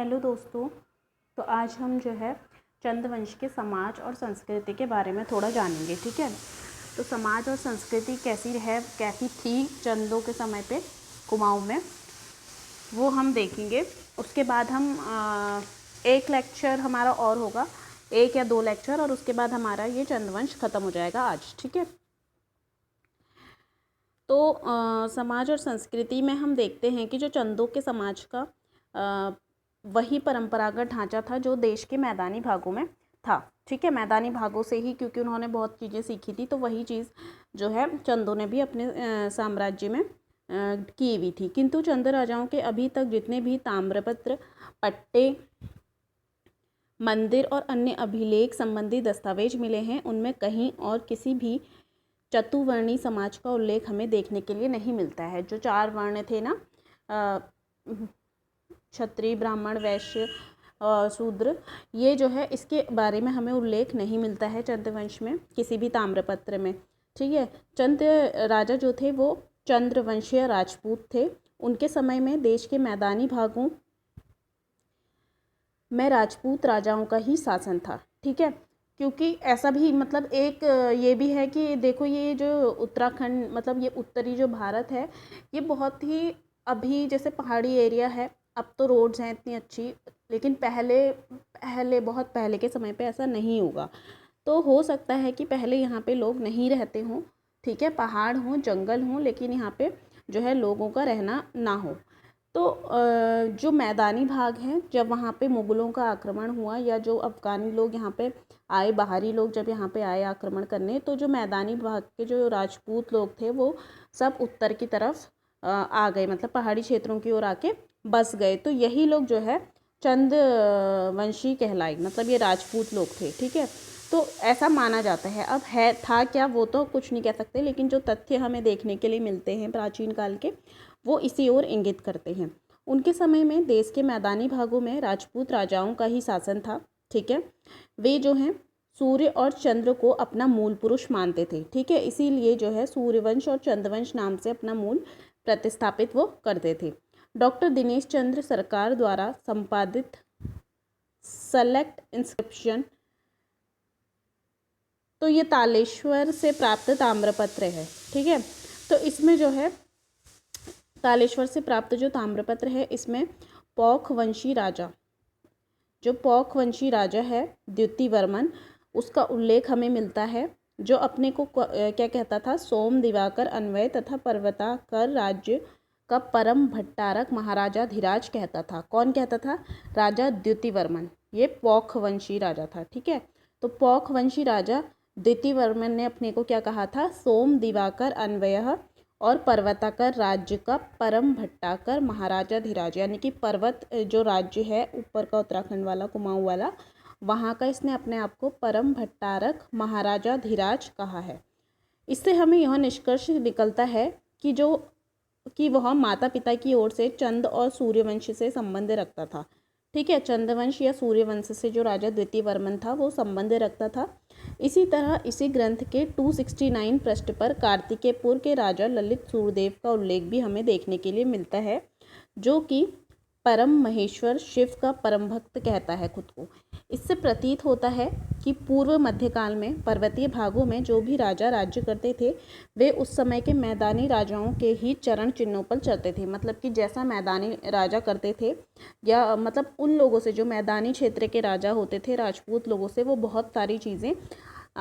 Hello दोस्तों। तो आज हम जो है चंद्रवंश के समाज और संस्कृति के बारे में थोड़ा जानेंगे। ठीक है। तो समाज और संस्कृति कैसी थी चंदों के समय पे कुमाऊं में, वो हम देखेंगे। उसके बाद हम एक लेक्चर हमारा और होगा, 1 या 2 लेक्चर, और उसके बाद हमारा ये चंद्रवंश ख़त्म हो जाएगा आज। ठीक है। तो समाज और संस्कृति में हम देखते हैं कि जो चंदों के समाज का वही परंपरागत ढांचा था जो देश के मैदानी भागों में था। ठीक है। मैदानी भागों से ही, क्योंकि उन्होंने बहुत चीज़ें सीखी थी, तो वही चीज़ जो है चंदों ने भी अपने साम्राज्य में की हुई थी। किंतु चंद राजाओं के अभी तक जितने भी ताम्रपत्र, पट्टे, मंदिर और अन्य अभिलेख संबंधी दस्तावेज मिले हैं, उनमें कहीं और किसी भी चतुर्वर्णी समाज का उल्लेख हमें देखने के लिए नहीं मिलता है। जो 4 वर्ण थे ना, क्षत्रिय, ब्राह्मण, वैश्य, शूद्र, ये जो है इसके बारे में हमें उल्लेख नहीं मिलता है चंद्रवंश में किसी भी ताम्रपत्र में। ठीक है। चंद राजा जो थे वो चंद्रवंशीय राजपूत थे। उनके समय में देश के मैदानी भागों में राजपूत राजाओं का ही शासन था। ठीक है। क्योंकि ऐसा भी मतलब एक ये भी है कि देखो, ये जो उत्तराखंड, मतलब ये उत्तरी जो भारत है, ये बहुत ही अभी जैसे पहाड़ी एरिया है। अब तो रोड्स हैं इतनी अच्छी, लेकिन पहले बहुत पहले के समय पे ऐसा नहीं होगा। तो हो सकता है कि पहले यहाँ पे लोग नहीं रहते हों। ठीक है। पहाड़ हों, जंगल हों, लेकिन यहाँ पे जो है लोगों का रहना ना हो। तो जो मैदानी भाग हैं, जब वहाँ पे मुग़लों का आक्रमण हुआ, या जो अफ़गानी लोग यहाँ पे आए, बाहरी लोग जब यहाँ पे आए आक्रमण करने, तो जो मैदानी भाग के जो राजपूत लोग थे वो सब उत्तर की तरफ आ गए, मतलब पहाड़ी क्षेत्रों की ओर आके बस गए। तो यही लोग जो है चंद्रवंशी कहलाए, मतलब ये राजपूत लोग थे। ठीक है। तो ऐसा माना जाता है। अब था क्या, वो तो कुछ नहीं कह सकते, लेकिन जो तथ्य हमें देखने के लिए मिलते हैं प्राचीन काल के, वो इसी ओर इंगित करते हैं। उनके समय में देश के मैदानी भागों में राजपूत राजाओं का ही शासन था। ठीक है। वे जो हैं सूर्य और चंद्र को अपना मूल पुरुष मानते थे। ठीक है। इसीलिए जो है सूर्यवंश और चंद्रवंश नाम से अपना मूल प्रतिस्थापित वो करते थे। डॉक्टर दिनेश चंद्र सरकार द्वारा संपादित सेलेक्ट इंस्क्रिप्शन, तो ये तालेश्वर से प्राप्त ताम्रपत्र है। ठीक है। तो इसमें जो है तालेश्वर से प्राप्त जो ताम्रपत्र है, इसमें पौखवंशी राजा है द्वितीय वर्मन, उसका उल्लेख हमें मिलता है, जो अपने को क्या कहता था, सोम, दिवाकर, अन्वय तथा पर्वताकर राज्य का परम भट्टारक महाराजा धीराज कहता था। कौन कहता था? राजा द्वितीय वर्मन। ये पौखवंशी राजा था। ठीक है। तो पौखवंशी राजा द्वितीय वर्मन ने अपने को क्या कहा था? सोम, दिवाकर, अन्वय और पर्वताकर राज्य का परम भट्टाकर महाराजा धीराज, यानी कि पर्वत जो राज्य है ऊपर का, उत्तराखंड वाला, कुमाऊं वाला, वहाँ का इसने अपने आप को परम भट्टारक महाराजा धीराज कहा है। इससे हमें यह निष्कर्ष निकलता है कि वह माता पिता की ओर से चंद और सूर्यवंश से संबंध रखता था। ठीक है। चंद्रवंश या सूर्यवंश से जो राजा द्वितीय वर्मन था वो संबंध रखता था। इसी तरह इसी ग्रंथ के 269 पृष्ठ पर कार्तिकेयपुर के राजा ललित सूर्यदेव का उल्लेख भी हमें देखने के लिए मिलता है, जो कि परम महेश्वर शिव का परम भक्त कहता है खुद को। इससे प्रतीत होता है कि पूर्व मध्यकाल में पर्वतीय भागों में जो भी राजा राज्य करते थे, वे उस समय के मैदानी राजाओं के ही चरण चिन्हों पर चलते थे। मतलब कि जैसा मैदानी राजा करते थे, या मतलब उन लोगों से, जो मैदानी क्षेत्र के राजा होते थे, राजपूत लोगों से, वो बहुत सारी चीज़ें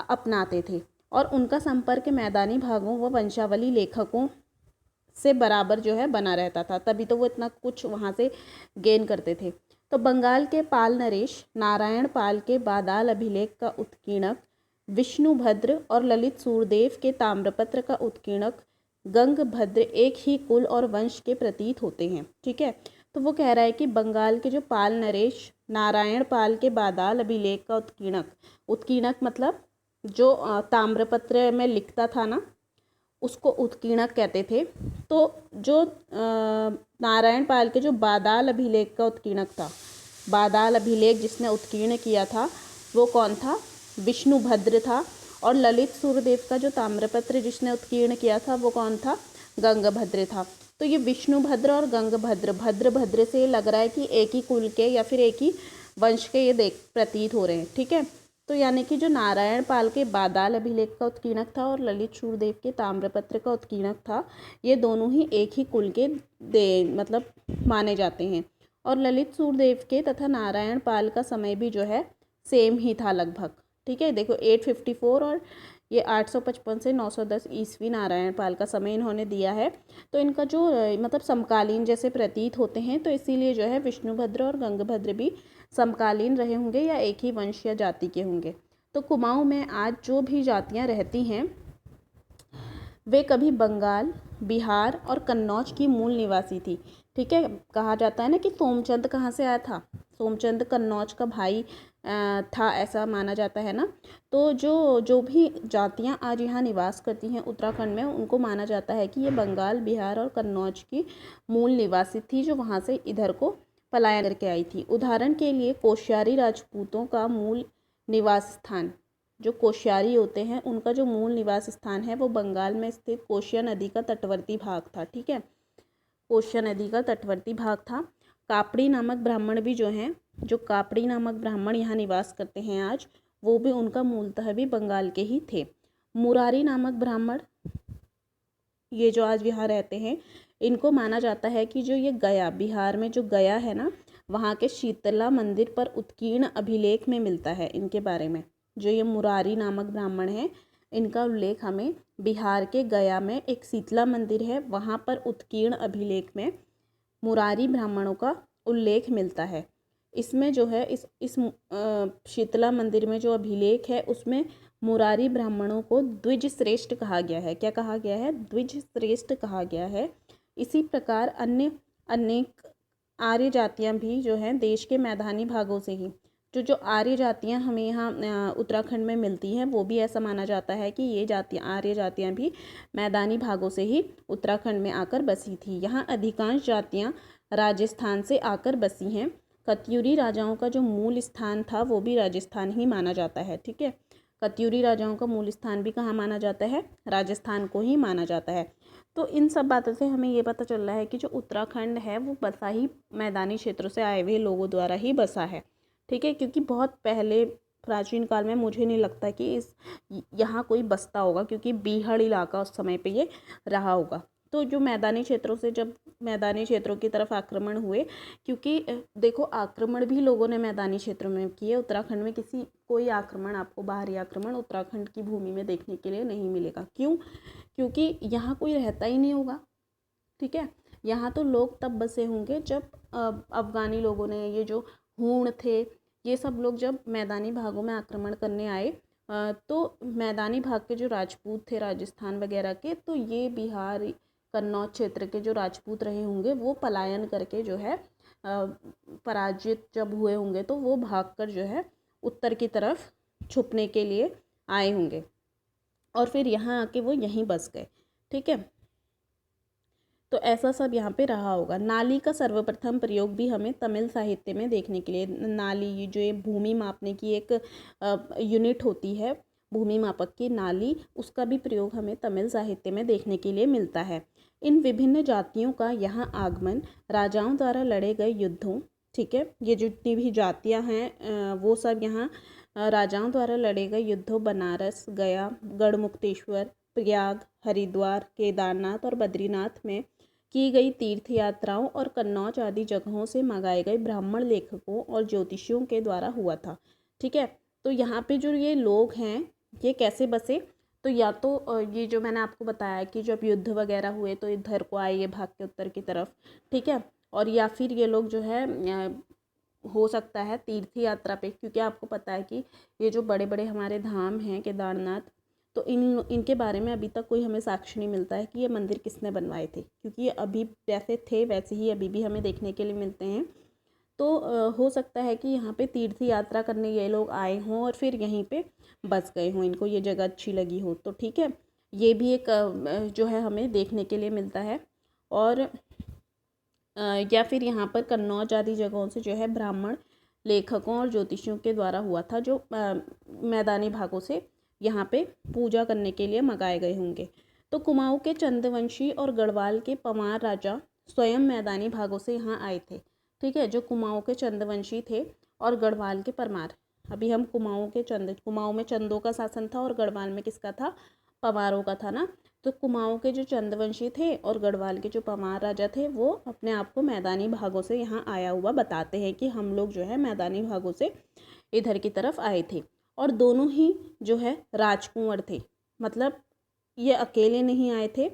अपनाते थे, और उनका संपर्क मैदानी भागों व वंशावली लेखकों से बराबर जो है बना रहता था। तभी तो वो इतना कुछ वहाँ से गेन करते थे। तो बंगाल के पाल नरेश, नारायण पाल के बादाल अभिलेख का उत्कीर्णक, विष्णुभद्र और ललित सूर्यदेव के ताम्रपत्र का उत्कीर्णक गंगभद्र एक ही कुल और वंश के प्रतीत होते हैं। ठीक है। तो वो कह रहा है कि बंगाल के जो पाल नरेश, नारायण पाल के बादाल अभिलेख का उत्कीर्णक मतलब जो ताम्रपत्र में लिखता था ना, उसको उत्कीर्णक कहते थे। तो जो नारायण पाल के जो बादाल अभिलेख का उत्कीर्णक था, बादाल अभिलेख जिसने उत्कीर्ण किया था, वो कौन था? विष्णुभद्र था। और ललित सूर्यदेव का जो ताम्रपत्र जिसने उत्कीर्ण किया था, वो कौन था? गंगभद्र था। तो ये विष्णुभद्र और गंगभद्र, भद्र भद्र से लग रहा है कि एक ही कुल के या फिर एक ही वंश के ये देख प्रतीत हो रहे हैं। ठीक है, तो यानी कि जो नारायण पाल के बादाल अभिलेख का उत्कीर्णक था और ललित सूर्यदेव के ताम्रपत्र का उत्कीर्णक था, ये दोनों ही एक ही कुल के मतलब माने जाते हैं। और ललित सूर्यदेव के तथा नारायण पाल का समय भी जो है सेम ही था लगभग। ठीक है, देखो 854 और ये 855 से 910 ईस्वी नारायण पाल का समय इन्होंने दिया है। तो इनका जो मतलब समकालीन जैसे प्रतीत होते हैं, तो इसीलिए जो है विष्णुभद्र और गंगभद्र भी समकालीन रहे होंगे या एक ही वंश या जाति के होंगे। तो कुमाऊं में आज जो भी जातियां रहती हैं वे कभी बंगाल, बिहार और कन्नौज की मूल निवासी थी। ठीक है, कहा जाता है ना कि सोमचंद कहाँ से आया था, सोमचंद कन्नौज का भाई था, ऐसा माना जाता है ना। तो जो भी जातियां आज यहाँ निवास करती हैं उत्तराखंड में, उनको माना जाता है कि ये बंगाल, बिहार और कन्नौज की मूल निवासी थी, जो वहाँ से इधर को पलायन करके आई थी। उदाहरण के लिए कोश्यारी राजपूतों का मूल निवास स्थान, जो कोश्यारी होते हैं उनका जो मूल निवास स्थान है वो बंगाल में स्थित कोशिया नदी का तटवर्ती भाग था। ठीक है, कोशिया नदी का तटवर्ती भाग था। कापड़ी नामक ब्राह्मण भी जो हैं, जो कापड़ी नामक ब्राह्मण यहाँ निवास करते हैं आज, वो भी उनका मूलतः भी बंगाल के ही थे। मुरारी नामक ब्राह्मण, ये जो आज यहाँ रहते हैं, इनको माना जाता है कि जो ये गया, बिहार में जो गया है ना, वहाँ के शीतला मंदिर पर उत्कीर्ण अभिलेख में मिलता है इनके बारे में। जो ये मुरारी नामक ब्राह्मण हैं, इनका उल्लेख हमें बिहार के गया में एक शीतला मंदिर है, वहाँ पर उत्कीर्ण अभिलेख में मुरारी ब्राह्मणों का उल्लेख मिलता है। इसमें जो है इस शीतला मंदिर में जो अभिलेख है उसमें मुरारी ब्राह्मणों को द्विज श्रेष्ठ कहा गया है। क्या कहा गया है? द्विज श्रेष्ठ कहा गया है। इसी प्रकार अन्य अनेक आर्य जातियां भी जो हैं देश के मैदानी भागों से ही, जो आर्य जातियां हमें यहाँ उत्तराखंड में मिलती हैं, वो भी ऐसा माना जाता है कि ये जातियां, आर्य जातियां भी मैदानी भागों से ही उत्तराखंड में आकर बसी थी। यहाँ अधिकांश जातियां राजस्थान से आकर बसी हैं। कत्यूरी राजाओं का जो मूल स्थान था वो भी राजस्थान ही माना जाता है। ठीक है, कत्यूरी राजाओं का मूल स्थान भी कहाँ माना जाता है? राजस्थान को ही माना जाता है। तो इन सब बातों से हमें ये पता चल रहा है कि जो उत्तराखंड है वो बसा ही मैदानी क्षेत्रों से आए हुए लोगों द्वारा ही बसा है। ठीक है, क्योंकि बहुत पहले प्राचीन काल में मुझे नहीं लगता कि यहाँ कोई बसता होगा, क्योंकि बीहड़ इलाका उस समय पे ये रहा होगा। तो जो मैदानी क्षेत्रों से, जब मैदानी क्षेत्रों की तरफ आक्रमण हुए, क्योंकि देखो आक्रमण भी लोगों ने मैदानी क्षेत्रों में किए। उत्तराखंड में कोई आक्रमण, आपको बाहरी आक्रमण उत्तराखंड की भूमि में देखने के लिए नहीं मिलेगा। क्यों? क्योंकि यहाँ कोई रहता ही नहीं होगा। ठीक है, यहाँ तो लोग तब बसे होंगे जब अफगानी लोगों ने, ये जो हूण थे, ये सब लोग जब मैदानी भागों में आक्रमण करने आए, तो मैदानी भाग के जो राजपूत थे राजस्थान वगैरह के, तो ये बिहार कन्नौज क्षेत्र के जो राजपूत रहे होंगे वो पलायन करके जो है पराजित जब हुए होंगे तो वो भागकर जो है उत्तर की तरफ छुपने के लिए आए होंगे और फिर यहाँ आके वो यहीं बस गए। ठीक है, तो ऐसा सब यहाँ पे रहा होगा। नाली का सर्वप्रथम प्रयोग भी हमें तमिल साहित्य में देखने के लिए, नाली जो ये भूमि मापने की एक यूनिट होती है, भूमि मापक की नाली, उसका भी प्रयोग हमें तमिल साहित्य में देखने के लिए मिलता है। इन विभिन्न जातियों का यहाँ आगमन राजाओं द्वारा लड़े गए युद्धों, ठीक है, ये जितनी भी जातियाँ हैं वो सब यहाँ राजाओं द्वारा लड़े गए युद्धों, बनारस, गया, गढ़मुक्तेश्वर, प्रयाग, हरिद्वार, केदारनाथ और बद्रीनाथ में की गई तीर्थ यात्राओं और कन्नौज आदि जगहों से मंगाए गए ब्राह्मण लेखकों और ज्योतिषियों के द्वारा हुआ था। ठीक है, तो यहाँ पे जो ये लोग हैं ये कैसे बसे? तो या तो ये जो मैंने आपको बताया कि जब युद्ध वगैरह हुए तो इधर को आए, ये भाग के उत्तर की तरफ। ठीक है, और या फिर ये लोग जो है हो सकता है तीर्थ यात्रा पे, क्योंकि आपको पता है कि ये जो बड़े बड़े हमारे धाम हैं केदारनाथ, तो इनके बारे में अभी तक कोई हमें साक्ष्य नहीं मिलता है कि ये मंदिर किसने बनवाए थे, क्योंकि ये अभी जैसे थे वैसे ही अभी भी हमें देखने के लिए मिलते हैं। तो हो सकता है कि यहाँ पे तीर्थ यात्रा करने ये लोग आए हों और फिर यहीं पे बस गए हों, इनको ये जगह अच्छी लगी हो। तो ठीक है, ये भी एक जो है हमें देखने के लिए मिलता है। और या फिर यहाँ पर कन्नौज आदि जगहों से जो है ब्राह्मण लेखकों और ज्योतिषियों के द्वारा हुआ था, जो मैदानी भागों से यहाँ पे पूजा करने के लिए मंगाए गए होंगे। तो कुमाऊँ के चंदवंशी और गढ़वाल के पंवार राजा स्वयं मैदानी भागों से यहाँ आए थे। ठीक है, जो कुमाऊँ के चंदवंशी थे और गढ़वाल के परमार, अभी हम कुमाऊँ में चंदों का शासन था और गढ़वाल में किसका था, पंवारों का था ना। तो कुमाऊँ के जो चंदवंशी थे और गढ़वाल के जो पंवार राजा थे वो अपने आप को मैदानी भागों से यहाँ आया हुआ बताते हैं कि हम लोग जो है मैदानी भागों से इधर की तरफ आए थे। और दोनों ही जो है राजकुंवर थे, मतलब ये अकेले नहीं आए थे,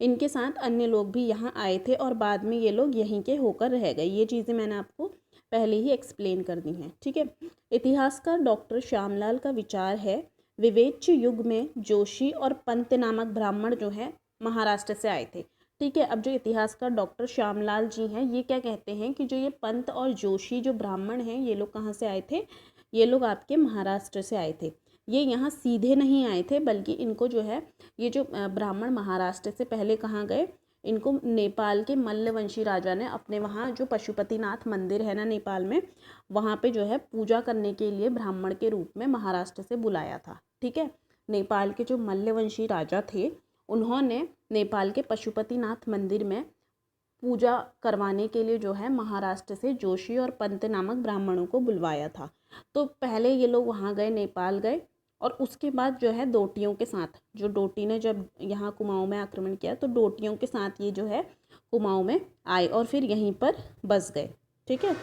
इनके साथ अन्य लोग भी यहाँ आए थे और बाद में ये लोग यहीं के होकर रह गए। ये चीज़ें मैंने आपको पहले ही एक्सप्लेन कर दी हैं। ठीक है, इतिहासकार डॉक्टर श्यामलाल का विचार है विवेच्य युग में जोशी और पंत नामक ब्राह्मण जो है महाराष्ट्र से आए थे। ठीक है, अब जो इतिहासकार डॉक्टर श्यामलाल जी हैं ये क्या कहते हैं कि जो ये पंत और जोशी जो ब्राह्मण हैं ये लोग कहाँ से आए थे, ये लोग आपके महाराष्ट्र से आए थे। ये यहाँ सीधे नहीं आए थे बल्कि इनको जो है ये जो ब्राह्मण महाराष्ट्र से पहले कहाँ गए, इनको नेपाल के मल्लवंशी राजा ने अपने वहाँ जो पशुपतिनाथ मंदिर है ना नेपाल में, वहाँ पे जो है पूजा करने के लिए ब्राह्मण के रूप में महाराष्ट्र से बुलाया था। ठीक है, नेपाल के जो मल्लवंशी राजा थे उन्होंने नेपाल के पशुपतिनाथ मंदिर में पूजा करवाने के लिए जो है महाराष्ट्र से जोशी और पंत नामक ब्राह्मणों को बुलवाया था। तो पहले ये लोग वहाँ गए, नेपाल गए, और उसके बाद जो है डोटियों के साथ, जो डोटी ने जब यहाँ कुमाऊँ में आक्रमण किया तो डोटियों के साथ ये जो है कुमाऊँ में आए और फिर यहीं पर बस गए। ठीक है,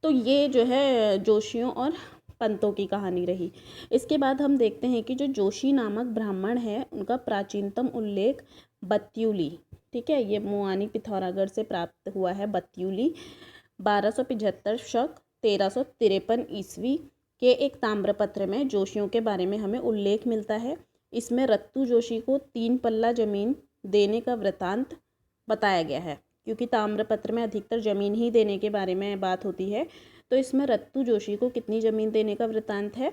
तो ये जो है जोशियों और पंतों की कहानी रही। इसके बाद हम देखते हैं कि जो जोशी नामक ब्राह्मण है उनका प्राचीनतम उल्लेख बत्यूली, ठीक है, ये मुआनी पिथौरागढ़ से प्राप्त हुआ है। बत्यूली 1275 शक 1353 ईस्वी के एक ताम्रपत्र में जोशियों के बारे में हमें उल्लेख मिलता है। इसमें रत्तू जोशी को 3 पल्ला जमीन देने का वृतांत बताया गया है, क्योंकि ताम्रपत्र में अधिकतर जमीन ही देने के बारे में बात होती है। तो इसमें रत्तू जोशी को कितनी जमीन देने का वृतांत है,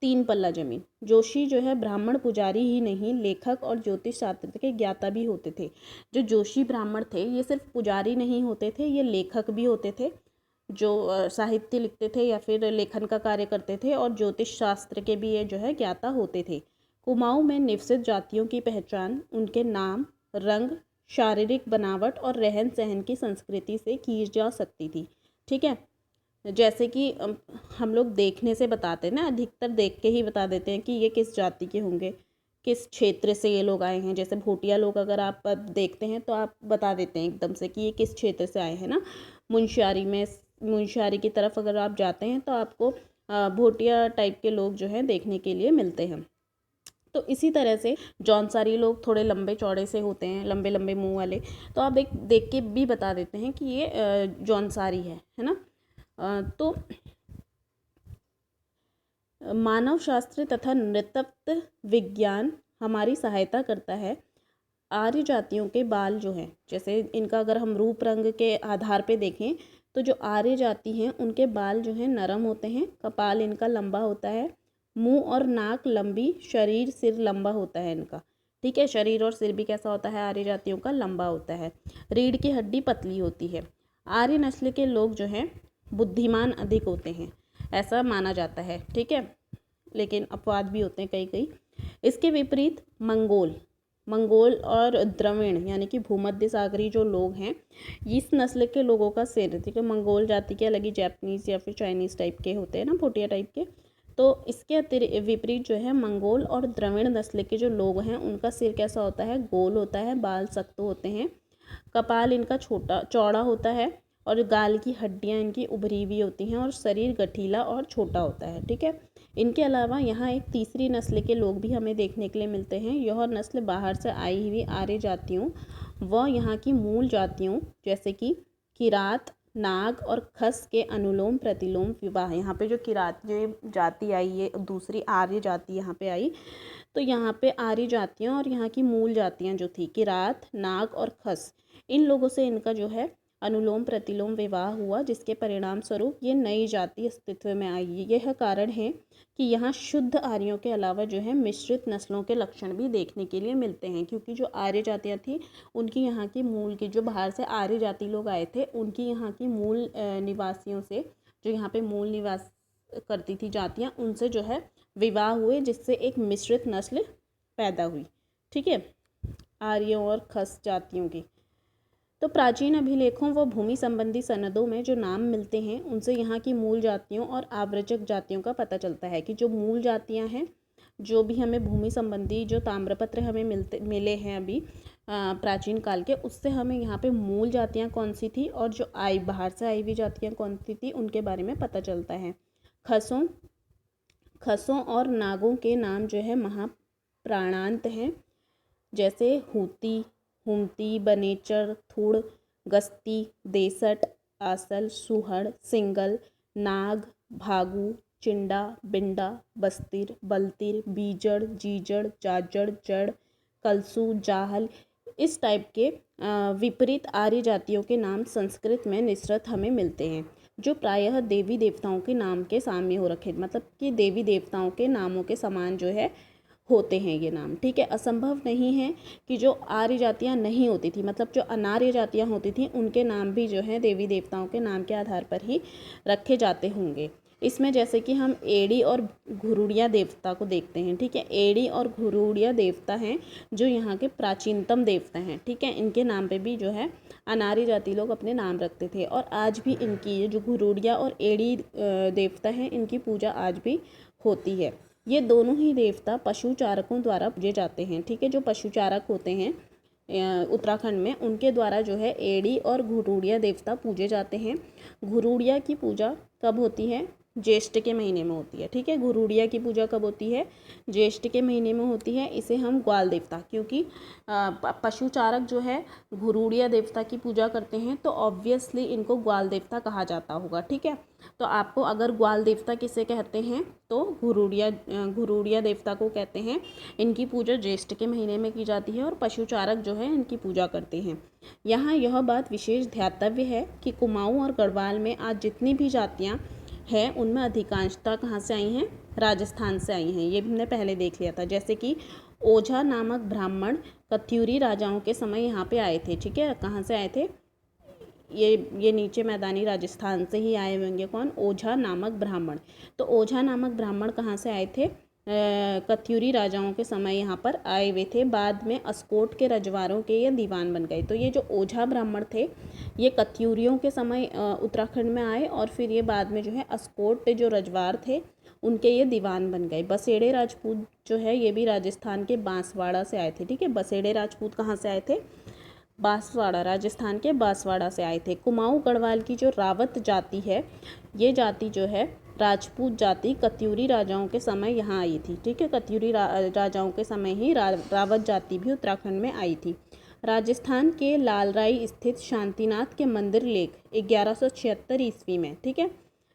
3 पल्ला जमीन। जोशी जो है ब्राह्मण पुजारी ही नहीं, लेखक और ज्योतिष शास्त्र के ज्ञाता भी होते थे। जो जोशी ब्राह्मण थे ये सिर्फ पुजारी नहीं होते थे, ये लेखक भी होते थे, जो साहित्य लिखते थे या फिर लेखन का कार्य करते थे, और ज्योतिष शास्त्र के भी ये जो है ज्ञाता होते थे। कुमाऊँ में निवसित जातियों की पहचान उनके नाम, रंग, शारीरिक बनावट और रहन सहन की संस्कृति से की जा सकती थी। ठीक है, जैसे कि हम लोग देखने से बताते हैं ना, अधिकतर देख के ही बता देते हैं कि ये किस जाति के होंगे, किस क्षेत्र से ये लोग आए हैं। जैसे भोटिया लोग अगर आप देखते हैं तो आप बता देते हैं एकदम से कि ये किस क्षेत्र से आए हैं ना। मुंशियारी की तरफ अगर आप जाते हैं तो आपको भोटिया टाइप के लोग जो हैं देखने के लिए मिलते हैं। तो इसी तरह से जौनसारी लोग थोड़े लंबे चौड़े से होते हैं, लंबे लंबे मुंह वाले, तो आप देख के भी बता देते हैं कि ये जौनसारी है ना। तो मानव शास्त्र तथा नृतत्व विज्ञान हमारी सहायता करता है। आर्य जातियों के बाल जो हैं, जैसे इनका अगर हम रूप रंग के आधार पे देखें तो जो आर्य जाति हैं उनके बाल जो हैं नरम होते हैं, कपाल इनका लंबा होता है, मुंह और नाक लंबी, शरीर सिर लंबा होता है इनका। ठीक है, शरीर और सिर भी कैसा होता है, आर्य जातियों का लंबा होता है। रीढ़ की हड्डी पतली होती है। आर्य नस्ल के लोग जो हैं बुद्धिमान अधिक होते हैं, ऐसा माना जाता है। ठीक है, लेकिन अपवाद भी होते हैं कई कई। इसके विपरीत मंगोल और द्रविड़ यानी कि भूमध्य सागरी जो लोग हैं, इस नस्ल के लोगों का सिर, ठीक है, मंगोल जाति के अलग ही जैपनीज़ या फिर चाइनीज़ टाइप के होते हैं ना, भोटिया टाइप के। तो इसके विपरीत जो है मंगोल और द्रविड़ नस्ल के जो लोग हैं उनका सिर कैसा होता है, गोल होता है, बाल सख्त होते हैं, कपाल इनका चौड़ा होता है और गाल की हड्डियां इनकी उभरी हुई होती हैं और शरीर गठीला और छोटा होता है। ठीक है, इनके अलावा यहाँ एक तीसरी नस्ल के लोग भी हमें देखने के लिए मिलते हैं। यह नस्ल बाहर से आई हुई आर्य जातियों व यहाँ की मूल जातियों जैसे कि किरात, नाग और खस के अनुलोम प्रतिलोम विवाह। यहाँ पे जो किरात जो जाति आई, ये दूसरी आर्य जाति यहाँ पे आई, तो यहाँ पे आर्य जातियाँ और यहाँ की मूल जातियाँ जो थी किरात, नाग और खस, इन लोगों से इनका जो है अनुलोम प्रतिलोम विवाह हुआ, जिसके परिणाम स्वरूप ये नई जाति अस्तित्व में आई। यह कारण है कि यहाँ शुद्ध आर्यों के अलावा जो है मिश्रित नस्लों के लक्षण भी देखने के लिए मिलते हैं, क्योंकि जो आर्य जातियाँ थी उनकी यहाँ की मूल की जो बाहर से आर्य जाति लोग आए थे उनकी यहाँ की मूल निवासियों से, जो यहाँ पे मूल निवास करती थी जातियाँ, उनसे जो है विवाह हुए, जिससे एक मिश्रित नस्ल पैदा हुई। ठीक है, आर्यों और खस जातियों की। तो प्राचीन अभिलेखों व भूमि संबंधी सनदों में जो नाम मिलते हैं उनसे यहाँ की मूल जातियों और आव्रजक जातियों का पता चलता है कि जो मूल जातियाँ हैं, जो भी हमें भूमि संबंधी जो ताम्रपत्र हमें मिले हैं अभी प्राचीन काल के, उससे हमें यहाँ पे मूल जातियाँ कौन सी थी और जो बाहर से आई हुई जातियाँ कौन सी थी उनके बारे में पता चलता है। खसों और नागों के नाम जो है महाप्राणांत हैं, जैसे हूती, हुमती, बनेचर, थुड़, गस्ती, देसट, आसल, सुहड़, सिंगल, नाग, भागू, चिंडा, बिंडा, बस्तिर, बलतिर, बीजड़, जीजड़, जाजड़, जड़, कलसू, जाहल, इस टाइप के विपरीत आर्य जातियों के नाम संस्कृत में निस्रत हमें मिलते हैं, जो प्रायः देवी देवताओं के नाम के साम्य हो रखे, मतलब कि देवी देवताओं के नामों के समान जो है होते हैं ये नाम। ठीक है, असंभव नहीं है कि जो आर्य जातियाँ नहीं होती थी, मतलब जो अनार्य जातियाँ होती थी, उनके नाम भी जो है देवी देवताओं के नाम के आधार पर ही रखे जाते होंगे। इसमें जैसे कि हम एड़ी और घुरूड़िया देवता को देखते हैं। ठीक है, एड़ी और घुरूड़िया देवता हैं जो यहाँ के प्राचीनतम देवता हैं। ठीक है, इनके नाम पे भी जो है अनार्य जाति लोग अपने नाम रखते थे, और आज भी इनकी जो घुरूड़िया और एड़ी देवता हैं, इनकी पूजा आज भी होती है। ये दोनों ही देवता पशुचारकों द्वारा पूजे जाते हैं। ठीक है, जो पशुचारक होते हैं उत्तराखंड में, उनके द्वारा जो है एड़ी और घुरूड़िया देवता पूजे जाते हैं। घुरूड़िया की पूजा कब होती है? ज्येष्ठ के महीने में होती है। ठीक है, घुरूड़िया की पूजा कब होती है? ज्येष्ठ के महीने में होती है। इसे हम ग्वाल देवता, क्योंकि पशुचारक जो है घुरूड़िया देवता की पूजा करते हैं, तो ऑब्वियसली इनको ग्वाल देवता कहा जाता होगा। ठीक है, तो आपको अगर ग्वाल देवता किसे कहते हैं तो घुरूड़िया देवता को कहते हैं। इनकी पूजा ज्येष्ठ के महीने में की जाती है और पशुचारक जो है इनकी पूजा करते हैं। यहाँ यह बात विशेष ध्यातव्य है कि कुमाऊँ और गढ़वाल में आज जितनी भी जातियाँ हैं, उनमें अधिकांशतः कहाँ से आई हैं? राजस्थान से आई हैं। ये भी हमने पहले देख लिया था। जैसे कि ओझा नामक ब्राह्मण कत्यूरी राजाओं के समय यहाँ पे आए थे। ठीक है, कहाँ से आए थे? ये नीचे मैदानी राजस्थान से ही आए होंगे। कौन? ओझा नामक ब्राह्मण। तो ओझा नामक ब्राह्मण कहाँ से आए थे? कत्यूरी राजाओं के समय यहाँ पर आए हुए थे। बाद में अस्कोट के रजवारों के ये दीवान बन गए। तो ये जो ओझा ब्राह्मण थे, ये कत्यूरियों के समय उत्तराखंड में आए, और फिर ये बाद में जो है अस्कोट जो रजवार थे उनके ये दीवान बन गए। बसेड़े राजपूत जो है ये भी राजस्थान के बांसवाड़ा से आए थे। ठीक है, बसेड़े राजपूत कहाँ से आए थे? बांसवाड़ा, राजस्थान के बांसवाड़ा से आए थे। कुमाऊँ गढ़वाल की जो रावत जाति है, ये जाति जो है राजपूत जाति कत्यूरी राजाओं के समय यहाँ आई थी। ठीक है, कत्यूरी राजाओं के समय ही रावत जाति भी उत्तराखंड में आई थी। राजस्थान के लालराई स्थित शांतिनाथ के मंदिर लेख 1176 ईस्वी में। ठीक है,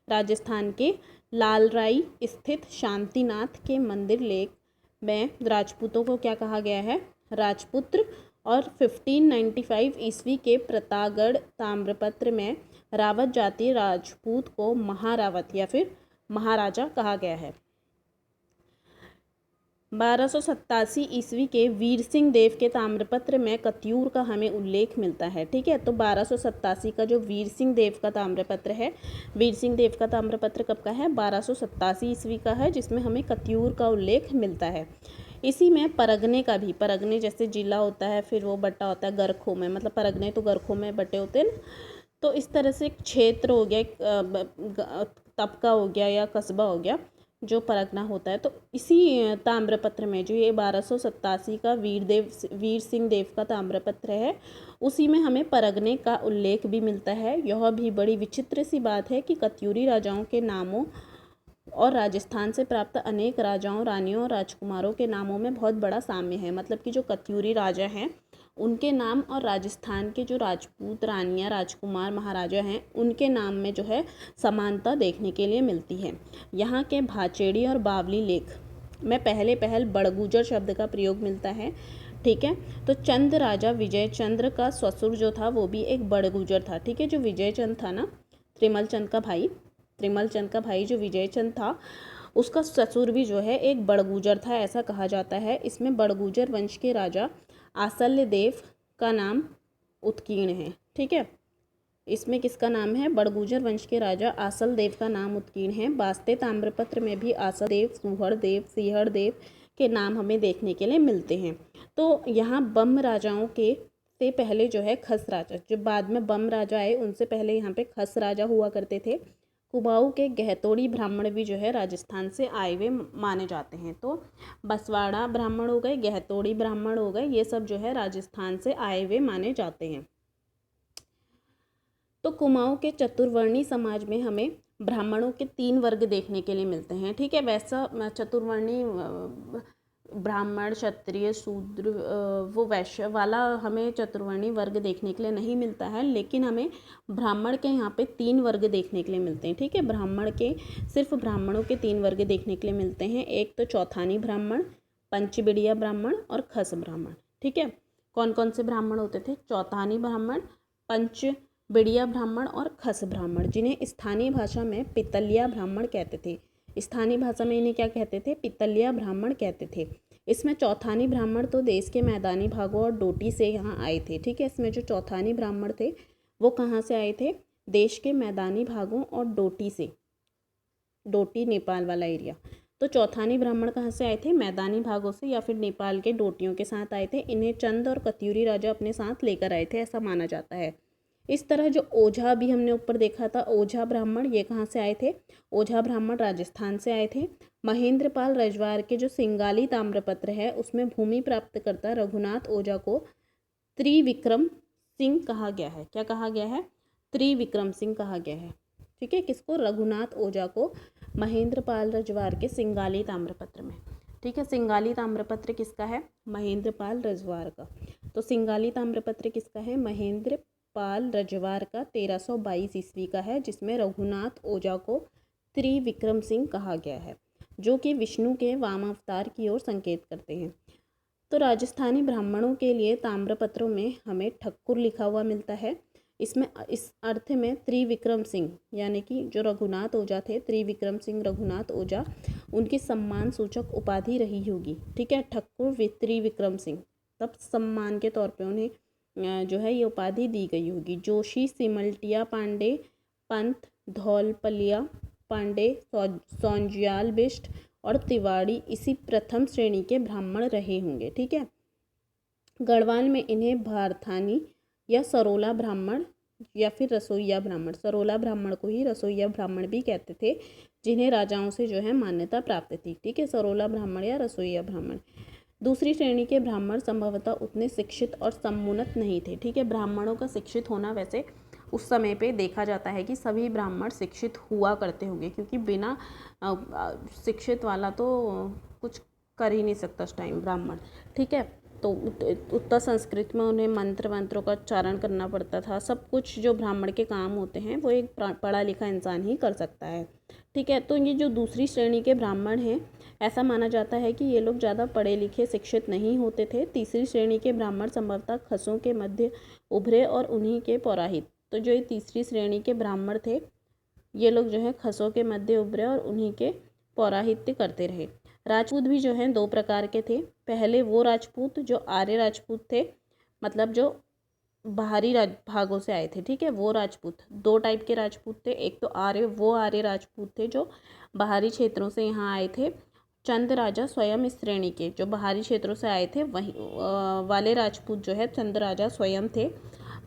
राजस्थान के लालराई स्थित शांतिनाथ के मंदिर लेख में राजपूतों को क्या कहा गया है? राजपुत्र। और 1595 ईस्वी के प्रतापगढ़ ताम्रपत्र में रावत जाति राजपूत को महारावत या फिर महाराजा कहा गया है। 1287 ईस्वी के वीर सिंह देव के ताम्रपत्र में कत्यूर का हमें उल्लेख मिलता है। ठीक है, तो 1287 का जो वीर सिंह देव का ताम्रपत्र है, वीर सिंह देव का ताम्रपत्र कब का है? 1287 ईस्वी का है, जिसमें हमें कत्यूर का उल्लेख मिलता है। इसी में परगने का भी, परगने जैसे जिला होता है, फिर वो बटा होता है गरखों में, मतलब परगने तो गरखों में बटे होते हैं। तो इस तरह से एक क्षेत्र हो गया, एक तबका हो गया या कस्बा हो गया जो परगना होता है। तो इसी ताम्रपत्र में जो ये 1287 का वीर सिंह देव का ताम्रपत्र है, उसी में हमें परगने का उल्लेख भी मिलता है। यह भी बड़ी विचित्र सी बात है कि कत्यूरी राजाओं के नामों और राजस्थान से प्राप्त अनेक राजाओं, रानियों और राजकुमारों के नामों में बहुत बड़ा साम्य है। मतलब कि जो कत्यूरी राजा हैं उनके नाम और राजस्थान के जो राजपूत रानियाँ, राजकुमार, महाराजा हैं, उनके नाम में जो है समानता देखने के लिए मिलती है। यहाँ के भाचेड़ी और बावली लेख में पहल बड़गुजर शब्द का प्रयोग मिलता है। ठीक है, तो चंद राजा विजय चंद्र का ससुर जो था वो भी एक बड़गुजर था। ठीक है, जो विजय चंद था ना, त्रिमल चंद का भाई जो विजय चंद था, उसका ससुर भी जो है एक बड़गुजर था, ऐसा कहा जाता है। इसमें बड़गुजर वंश के राजा आसल्य देव का नाम उत्कीर्ण है। ठीक है, इसमें किसका नाम है? बड़गुजर वंश के राजा आसल देव का नाम उत्कीर्ण है। बास्ते ताम्रपत्र में भी आसल देव, सुहड़ देव, सिंहड़ देव के नाम हमें देखने के लिए मिलते हैं। तो यहाँ बम राजाओं के से पहले जो है खस राजा, जो बाद में बम राजा आए उनसे पहले यहाँ पे खस राजा हुआ करते थे। कुमाऊँ के गहतोड़ी ब्राह्मण भी जो है राजस्थान से आए हुए माने जाते हैं। तो बसवाड़ा ब्राह्मण हो गए, गहतोड़ी ब्राह्मण हो गए, ये सब जो है राजस्थान से आए हुए माने जाते हैं। तो कुमाऊँ के चतुर्वर्णी समाज में हमें ब्राह्मणों के 3 वर्ग देखने के लिए मिलते हैं। ठीक है, वैसा चतुर्वर्णी ब्राह्मण, क्षत्रिय, शूद्र, वो वैश्य वाला हमें चतुर्वर्णी वर्ग देखने के लिए नहीं मिलता है, लेकिन हमें ब्राह्मण के यहाँ पे 3 वर्ग देखने के लिए मिलते हैं। ठीक है, ब्राह्मण के सिर्फ ब्राह्मणों के 3 वर्ग देखने के लिए मिलते हैं। एक तो चौथानी ब्राह्मण, पंचबिड़िया ब्राह्मण और खस ब्राह्मण। ठीक है, कौन कौन से ब्राह्मण होते थे? चौथानी ब्राह्मण, पंचबिड़िया ब्राह्मण और खस ब्राह्मण, जिन्हें स्थानीय भाषा में पितलिया ब्राह्मण कहते थे। स्थानीय भाषा में इन्हें क्या कहते थे? पितलिया ब्राह्मण कहते थे। इसमें चौथानी ब्राह्मण तो देश के मैदानी भागों और डोटी से यहाँ आए थे। ठीक है, इसमें जो चौथानी ब्राह्मण थे वो कहाँ से आए थे? देश के मैदानी भागों और डोटी से, डोटी नेपाल वाला एरिया। तो चौथानी ब्राह्मण कहाँ से आए थे? मैदानी भागों से या फिर नेपाल के डोटियों के साथ आए थे। इन्हें चंद और कत्यूरी राजा अपने साथ लेकर आए थे, ऐसा माना जाता है। इस तरह जो ओझा भी हमने ऊपर देखा था, ओझा ब्राह्मण, ये कहाँ से आए थे? ओझा ब्राह्मण राजस्थान से आए थे। महेंद्रपाल रजवार के जो सिंगाली ताम्रपत्र है उसमें भूमि प्राप्तकर्ता रघुनाथ ओझा को त्रिविक्रम सिंह कहा गया है। क्या कहा गया है? त्रिविक्रम सिंह कहा गया है। ठीक है, किसको? रघुनाथ ओझा को महेंद्रपाल रजवार के सिंगाली ताम्रपत्र में। ठीक है, सिंगाली ताम्रपत्र किसका है? महेंद्रपाल रजवार का। तो सिंगाली ताम्रपत्र किसका है? महेंद्रपाल रजवार का 1322 ईस्वी का है, जिसमें रघुनाथ ओझा को त्रिविक्रम सिंह कहा गया है, जो कि विष्णु के वामावतार की ओर संकेत करते हैं। तो राजस्थानी ब्राह्मणों के लिए ताम्रपत्रों में हमें ठक्कुर लिखा हुआ मिलता है। इसमें इस अर्थ में त्रिविक्रम सिंह यानी कि जो रघुनाथ ओझा थे, त्रिविक्रम सिंह रघुनाथ ओझा, उनकी सम्मान सूचक उपाधि रही होगी। ठीक है, ठक्कुर त्रिविक्रम सिंह, तब सम्मान के तौर पे उन्हें जो है ये उपाधि दी गई होगी। जोशी, सिमल्टिया पांडे, पंत, धौलपलिया पांडे, सौंजियाल बिष्ट और तिवाड़ी इसी प्रथम श्रेणी के ब्राह्मण रहे होंगे। ठीक है, गढ़वाल में इन्हें भारथानी या सरोला ब्राह्मण या फिर रसोईया ब्राह्मण, सरोला ब्राह्मण को ही रसोईया ब्राह्मण भी कहते थे, जिन्हें राजाओं से जो है मान्यता प्राप्त थी। ठीक है, सरोला ब्राह्मण या रसोईया ब्राह्मण। दूसरी श्रेणी के ब्राह्मण संभवतः उतने शिक्षित और समुन्नत नहीं थे। ठीक है, ब्राह्मणों का शिक्षित होना वैसे उस समय पे देखा जाता है कि सभी ब्राह्मण शिक्षित हुआ करते होंगे, क्योंकि बिना शिक्षित वाला तो कुछ कर ही नहीं सकता उस टाइम ब्राह्मण। ठीक है, तो उत्तर संस्कृत में उन्हें मंत्रों का उच्चारण करना पड़ता था। सब कुछ जो ब्राह्मण के काम होते हैं वो एक पढ़ा लिखा इंसान ही कर सकता है। ठीक है, तो ये जो दूसरी श्रेणी के ब्राह्मण हैं, ऐसा माना जाता है कि ये लोग ज़्यादा पढ़े लिखे शिक्षित नहीं होते थे। तीसरी श्रेणी के ब्राह्मण संभवतः खसों के मध्य उभरे और उन्हीं के पौराहित। तो जो ये तीसरी श्रेणी के ब्राह्मण थे, ये लोग जो है खसों के मध्य उभरे और उन्हीं के पौराहित्य करते रहे। राजपूत भी जो हैं 2 प्रकार के थे। पहले वो राजपूत जो आर्य राजपूत थे, मतलब जो बाहरी भागों से आए थे। ठीक है, वो राजपूत 2 टाइप के राजपूत थे। एक तो आर्य राजपूत थे जो बाहरी क्षेत्रों से यहाँ आए थे। चंद राजा स्वयं इस श्रेणी के जो बाहरी क्षेत्रों से आए थे वही वाले राजपूत जो है चंद राजा स्वयं थे।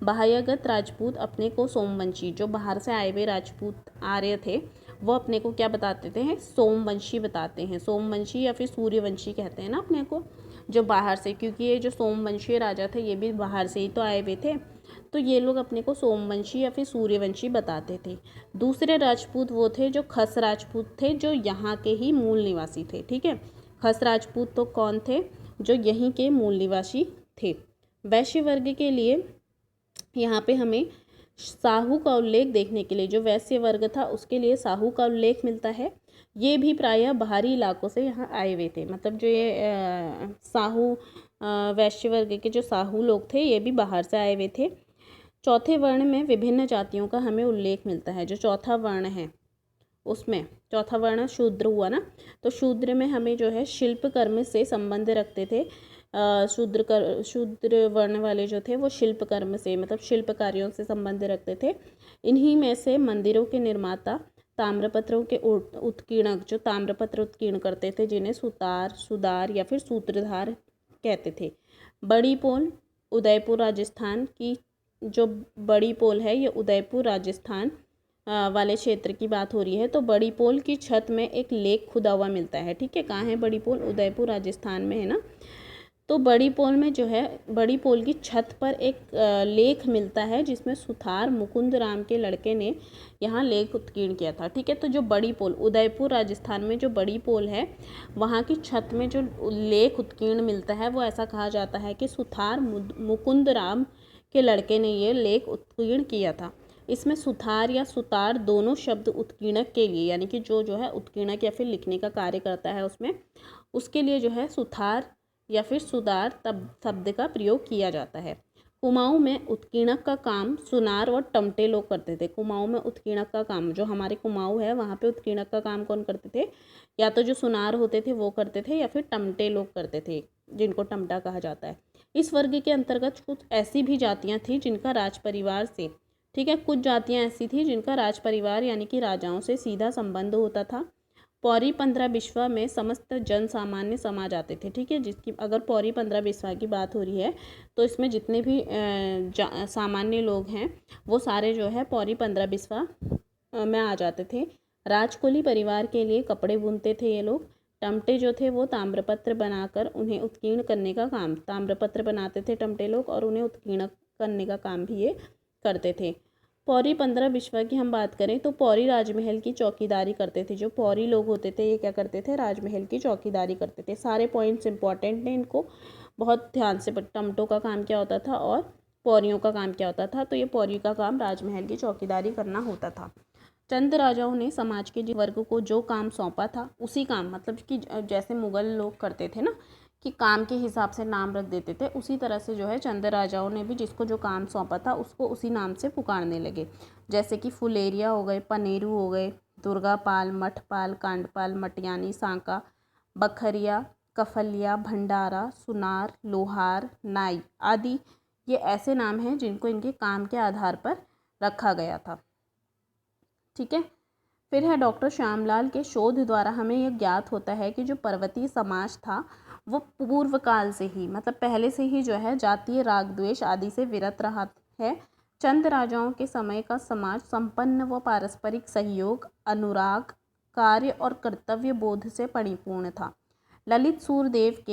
बाह्यगत राजपूत अपने को सोमवंशी, जो बाहर से आए हुए राजपूत आर्य थे, वो अपने को क्या बताते थे? सोमवंशी बताते हैं। सोमवंशी या फिर सूर्यवंशी कहते हैं ना अपने को, जो बाहर से, क्योंकि ये जो सोमवंशी राजा थे ये भी बाहर से ही तो आए हुए थे, तो ये लोग अपने को सोमवंशी या फिर सूर्यवंशी बताते थे। दूसरे राजपूत वो थे जो खस राजपूत थे, जो यहाँ के ही मूल निवासी थे। ठीक है, खस राजपूत तो कौन थे? जो यहीं के मूल निवासी थे। वैश्य वर्ग के लिए यहाँ पे हमें साहू का उल्लेख देखने के लिए, जो वैश्य वर्ग था उसके लिए साहू का उल्लेख मिलता है। ये भी प्रायः बाहरी इलाकों से यहाँ आए हुए थे। मतलब जो ये साहू वैश्य वर्ग के जो साहू लोग थे ये भी बाहर से आए हुए थे। चौथे वर्ण में विभिन्न जातियों का हमें उल्लेख मिलता है। जो चौथा वर्ण है उसमें, चौथा वर्ण शूद्र हुआ ना, तो शूद्र में हमें जो है शिल्प कर्म से संबंध रखते थे। शूद्र वर्ण वाले जो थे वो शिल्प कर्म से, मतलब शिल्प कार्यों से संबंध रखते थे। इन्हीं में से मंदिरों के निर्माता ताम्रपत्रों के उत्कीर्णक जो ताम्रपत्र उत्कीर्ण करते थे जिन्हें सुतार, सुदार या फिर सूत्रधार कहते थे। बड़ी पोल उदयपुर राजस्थान की, जो बड़ी पोल है ये उदयपुर राजस्थान वाले क्षेत्र की बात हो रही है। तो बड़ी पोल की छत में एक लेख खुदा हुआ मिलता है। ठीक है, कहाँ है बड़ी पोल? उदयपुर राजस्थान में है ना। तो बड़ी पोल में जो है, बड़ी पोल की छत पर एक लेख मिलता है जिसमें सुथार मुकुंद राम के लड़के ने यहाँ लेख उत्कीर्ण किया था। ठीक है, तो जो बड़ी पोल उदयपुर राजस्थान में जो बड़ी पोल है वहाँ की छत में जो लेख उत्कीर्ण मिलता है वो ऐसा कहा जाता है कि सुथार मुकुंद राम के लड़के ने ये लेख उत्कीर्ण किया था। इसमें सुथार या सुतार दोनों शब्द उत्कीर्णक के लिए, यानी कि जो है उत्कीर्णक या फिर लिखने का कार्य करता है उसमें, उसके लिए जो है सुथार या फिर सुदार तब शब्द का प्रयोग किया जाता है। कुमाऊं में उत्कीर्णक का काम सुनार और टमटे लोग करते थे। कुमाऊं में उत्कीर्णक का काम, जो हमारे कुमाऊं है वहाँ पे उत्कीर्णक का काम कौन करते थे? या तो जो सुनार होते थे वो करते थे या फिर टमटे लोग करते थे, जिनको टमटा कहा जाता है। इस वर्ग के अंतर्गत कुछ ऐसी भी जातियाँ थीं जिनका राज परिवार से, ठीक है, कुछ जातियाँ ऐसी थी जिनका राज परिवार यानी कि राजाओं से सीधा संबंध होता था। पौरी 15 बिस्वा में समस्त जन सामान्य समा जाते थे। ठीक है, जिसकी अगर पौरी 15 बिस्वा की बात हो रही है तो इसमें जितने भी सामान्य लोग हैं वो सारे जो है पौरी 15 बिस्वा में आ जाते थे। राजकुली परिवार के लिए कपड़े बुनते थे ये लोग। टमटे जो थे वो ताम्रपत्र बनाकर उन्हें उत्कीर्ण करने का काम, ताम्रपत्र बनाते थे टमटे लोग और उन्हें उत्कीर्ण करने का काम भी ये करते थे। पौरी 15 बिस्वा की हम बात करें तो पौरी राजमहल की चौकीदारी करते थे। जो पौरी लोग होते थे ये क्या करते थे? राजमहल की चौकीदारी करते थे। सारे पॉइंट्स इंपॉर्टेंट हैं, इनको बहुत ध्यान से। टमटों का काम क्या होता था और पौरियों का काम क्या होता था? तो ये पौरी का काम राजमहल की चौकीदारी करना होता था। चंद राजाओं ने समाज के जिस वर्ग को जो काम सौंपा था उसी काम, मतलब कि जैसे मुगल लोग करते थे ना कि काम के हिसाब से नाम रख देते थे, उसी तरह से जो है चंद राजाओं ने भी जिसको जो काम सौंपा था उसको उसी नाम से पुकारने लगे। जैसे कि फुलेरिया हो गए, पनेरू हो गए, दुर्गापाल, मठपाल, कांडपाल, मटियानी, सांका, बखरिया, कफलिया, भंडारा, सुनार, लोहार, नाई आदि ये ऐसे नाम हैं जिनको इनके काम के आधार पर रखा गया था। ठीक है, फिर है डॉक्टर श्यामलाल के शोध द्वारा हमें यह ज्ञात होता है कि जो पर्वतीय समाज था वो पूर्व काल से ही, मतलब पहले से ही जो है जातीय राग द्वेष आदि से विरत रहा है। चंद राजाओं के समय का समाज संपन्न व पारस्परिक सहयोग, अनुराग, कार्य और कर्तव्य बोध से परिपूर्ण था। ललित सूरदेव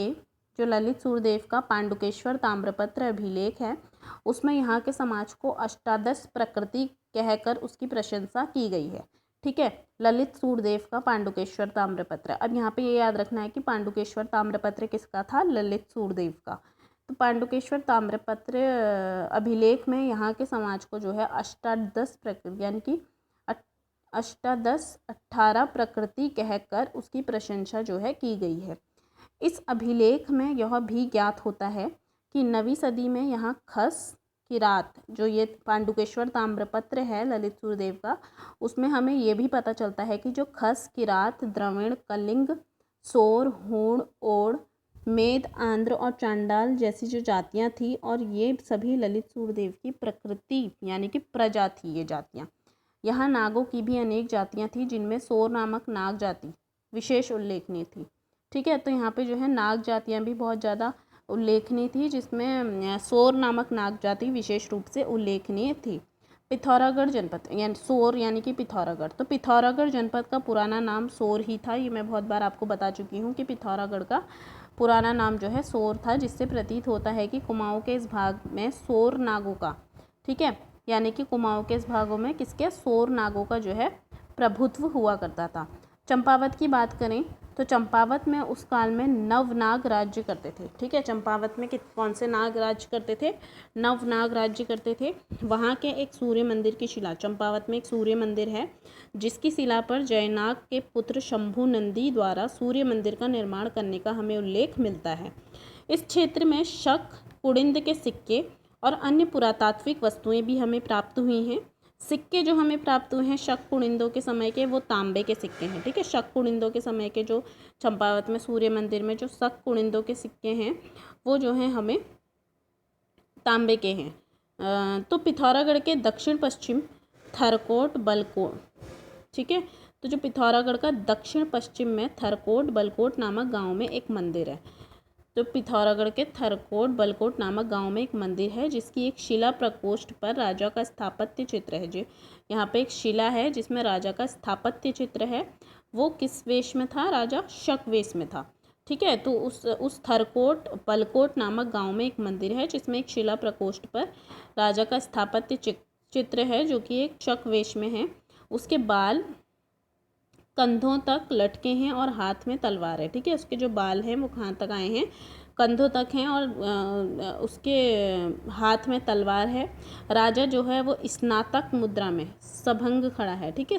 का पांडुकेश्वर ताम्रपत्र अभिलेख है, उसमें यहाँ के समाज को अष्टादश प्रकृति कहकर उसकी प्रशंसा की गई है। ठीक है, ललित सूरदेव का पांडुकेश्वर ताम्रपत्र। अब यहाँ पे ये याद रखना है कि पांडुकेश्वर ताम्रपत्र किसका था? ललित सूरदेव का। तो पांडुकेश्वर ताम्रपत्र अभिलेख में यहाँ के समाज को जो है अष्टादश प्रकृति यानी कि 18 प्रकृति कहकर उसकी प्रशंसा जो है की गई है। इस अभिलेख में यह भी ज्ञात होता है कि 9वीं सदी में यहाँ खस, किरात, जो ये पांडुकेश्वर ताम्रपत्र है ललित सूरदेव का, उसमें हमें ये भी पता चलता है कि जो खस, किरात, द्रविड़, कलिंग, सोर, हूण, ओड़, मेद, आंध्र और चांडाल जैसी जो जातियाँ थी और ये सभी ललित सूरदेव की प्रकृति यानी कि प्रजा थी ये जातियाँ। यहाँ नागों की भी अनेक जातियाँ थी जिनमें सोर नामक नाग जाति विशेष उल्लेखनीय थी। ठीक है, तो यहाँ पे जो है नाग जातियाँ भी बहुत ज़्यादा उल्लेखनीय थी, जिसमें सोर नामक नाग जाति विशेष रूप से उल्लेखनीय थी। पिथौरागढ़ जनपद यानी सोर यानी कि पिथौरागढ़, तो पिथौरागढ़ जनपद का पुराना नाम सोर ही था। ये मैं बहुत बार आपको बता चुकी हूँ कि पिथौरागढ़ का पुराना नाम जो है सोर था, जिससे प्रतीत होता है कि कुमाऊँ के इस भाग में सोर नागों का, ठीक है, यानी कि कुमाऊँ के इस भागों में किसके? सोर नागों का जो है प्रभुत्व हुआ करता था। चंपावत की बात करें तो चंपावत में उस काल में नवनाग राज्य करते थे। ठीक है, चंपावत में कौन से नाग राज्य करते थे? नवनाग राज्य करते थे। वहाँ के एक सूर्य मंदिर की शिला, चंपावत में एक सूर्य मंदिर है जिसकी शिला पर जयनाग के पुत्र शंभु नंदी द्वारा सूर्य मंदिर का निर्माण करने का हमें उल्लेख मिलता है। इस क्षेत्र में शक, कुड़िंद के सिक्के और अन्य पुरातात्विक वस्तुएं भी हमें प्राप्त हुई हैं। सिक्के जो हमें प्राप्त हुए हैं शक कुड़िंदों के समय के, वो तांबे के सिक्के हैं। ठीक है, शक कुड़िंदों के समय के जो चंपावत में सूर्य मंदिर में जो शक कुड़िंदों के सिक्के हैं वो जो हैं हमें तांबे के हैं। तो पिथौरागढ़ के दक्षिण पश्चिम थरकोट, ठीक है। तो जो पिथौरागढ़ का दक्षिण पश्चिम में थरकोट बलकोट नामक गांव में एक मंदिर है। तो पिथौरागढ़ के थरकोट बलकोट नामक गांव में एक मंदिर है जिसकी एक शिला प्रकोष्ठ पर राजा का स्थापत्य चित्र है। जो यहाँ पे एक शिला है जिसमें राजा का स्थापत्य चित्र है, वो किस वेश में था? राजा शक वेश में था। ठीक है। तो उस थरकोट बलकोट नामक गांव में एक मंदिर है जिसमें एक शिला प्रकोष्ठ पर राजा का स्थापत्य चित्र है जो कि एक शक वेश में है। उसके बाल कंधों तक लटके हैं और हाथ में तलवार है। ठीक है। उसके जो बाल हैं वो कहाँ तक आए हैं? कंधों तक हैं और उसके हाथ में तलवार है। राजा जो है वो स्नातक मुद्रा में सभंग खड़ा है। ठीक है।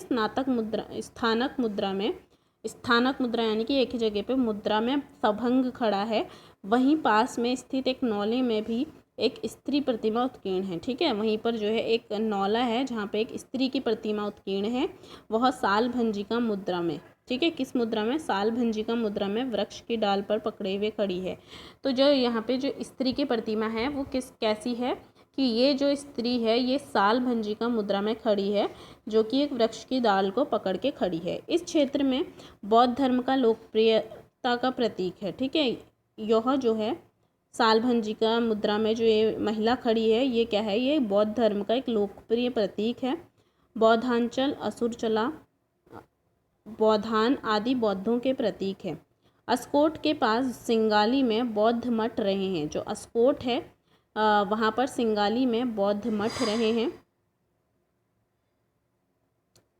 स्थानक मुद्रा यानी कि एक ही जगह पे मुद्रा में सभंग खड़ा है। वहीं पास में स्थित एक नौले में भी एक स्त्री प्रतिमा उत्कीर्ण है। ठीक है। वहीं पर जो है एक नौला है जहाँ पे एक स्त्री की प्रतिमा उत्कीर्ण है, वह साल भंजिका मुद्रा में। ठीक है। किस मुद्रा में? साल भंजिका मुद्रा में वृक्ष की डाल पर पकड़े हुए खड़ी है। तो जो यहाँ पे जो स्त्री की प्रतिमा है वो कैसी है कि ये जो स्त्री है ये साल भंजिका मुद्रा में खड़ी है, जो कि एक वृक्ष की डाल को पकड़ के खड़ी है। इस क्षेत्र में बौद्ध धर्म का लोकप्रियता का प्रतीक है। ठीक है। यह जो है साल भंजिका मुद्रा में जो ये महिला खड़ी है ये क्या है? ये बौद्ध धर्म का एक लोकप्रिय प्रतीक है। बौद्धांचल, असुरचला, बौद्धान आदि बौद्धों के प्रतीक है। अस्कोट के पास सिंगाली में बौद्ध मठ रहे हैं। जो अस्कोट है वहाँ पर सिंगाली में बौद्ध मठ रहे हैं।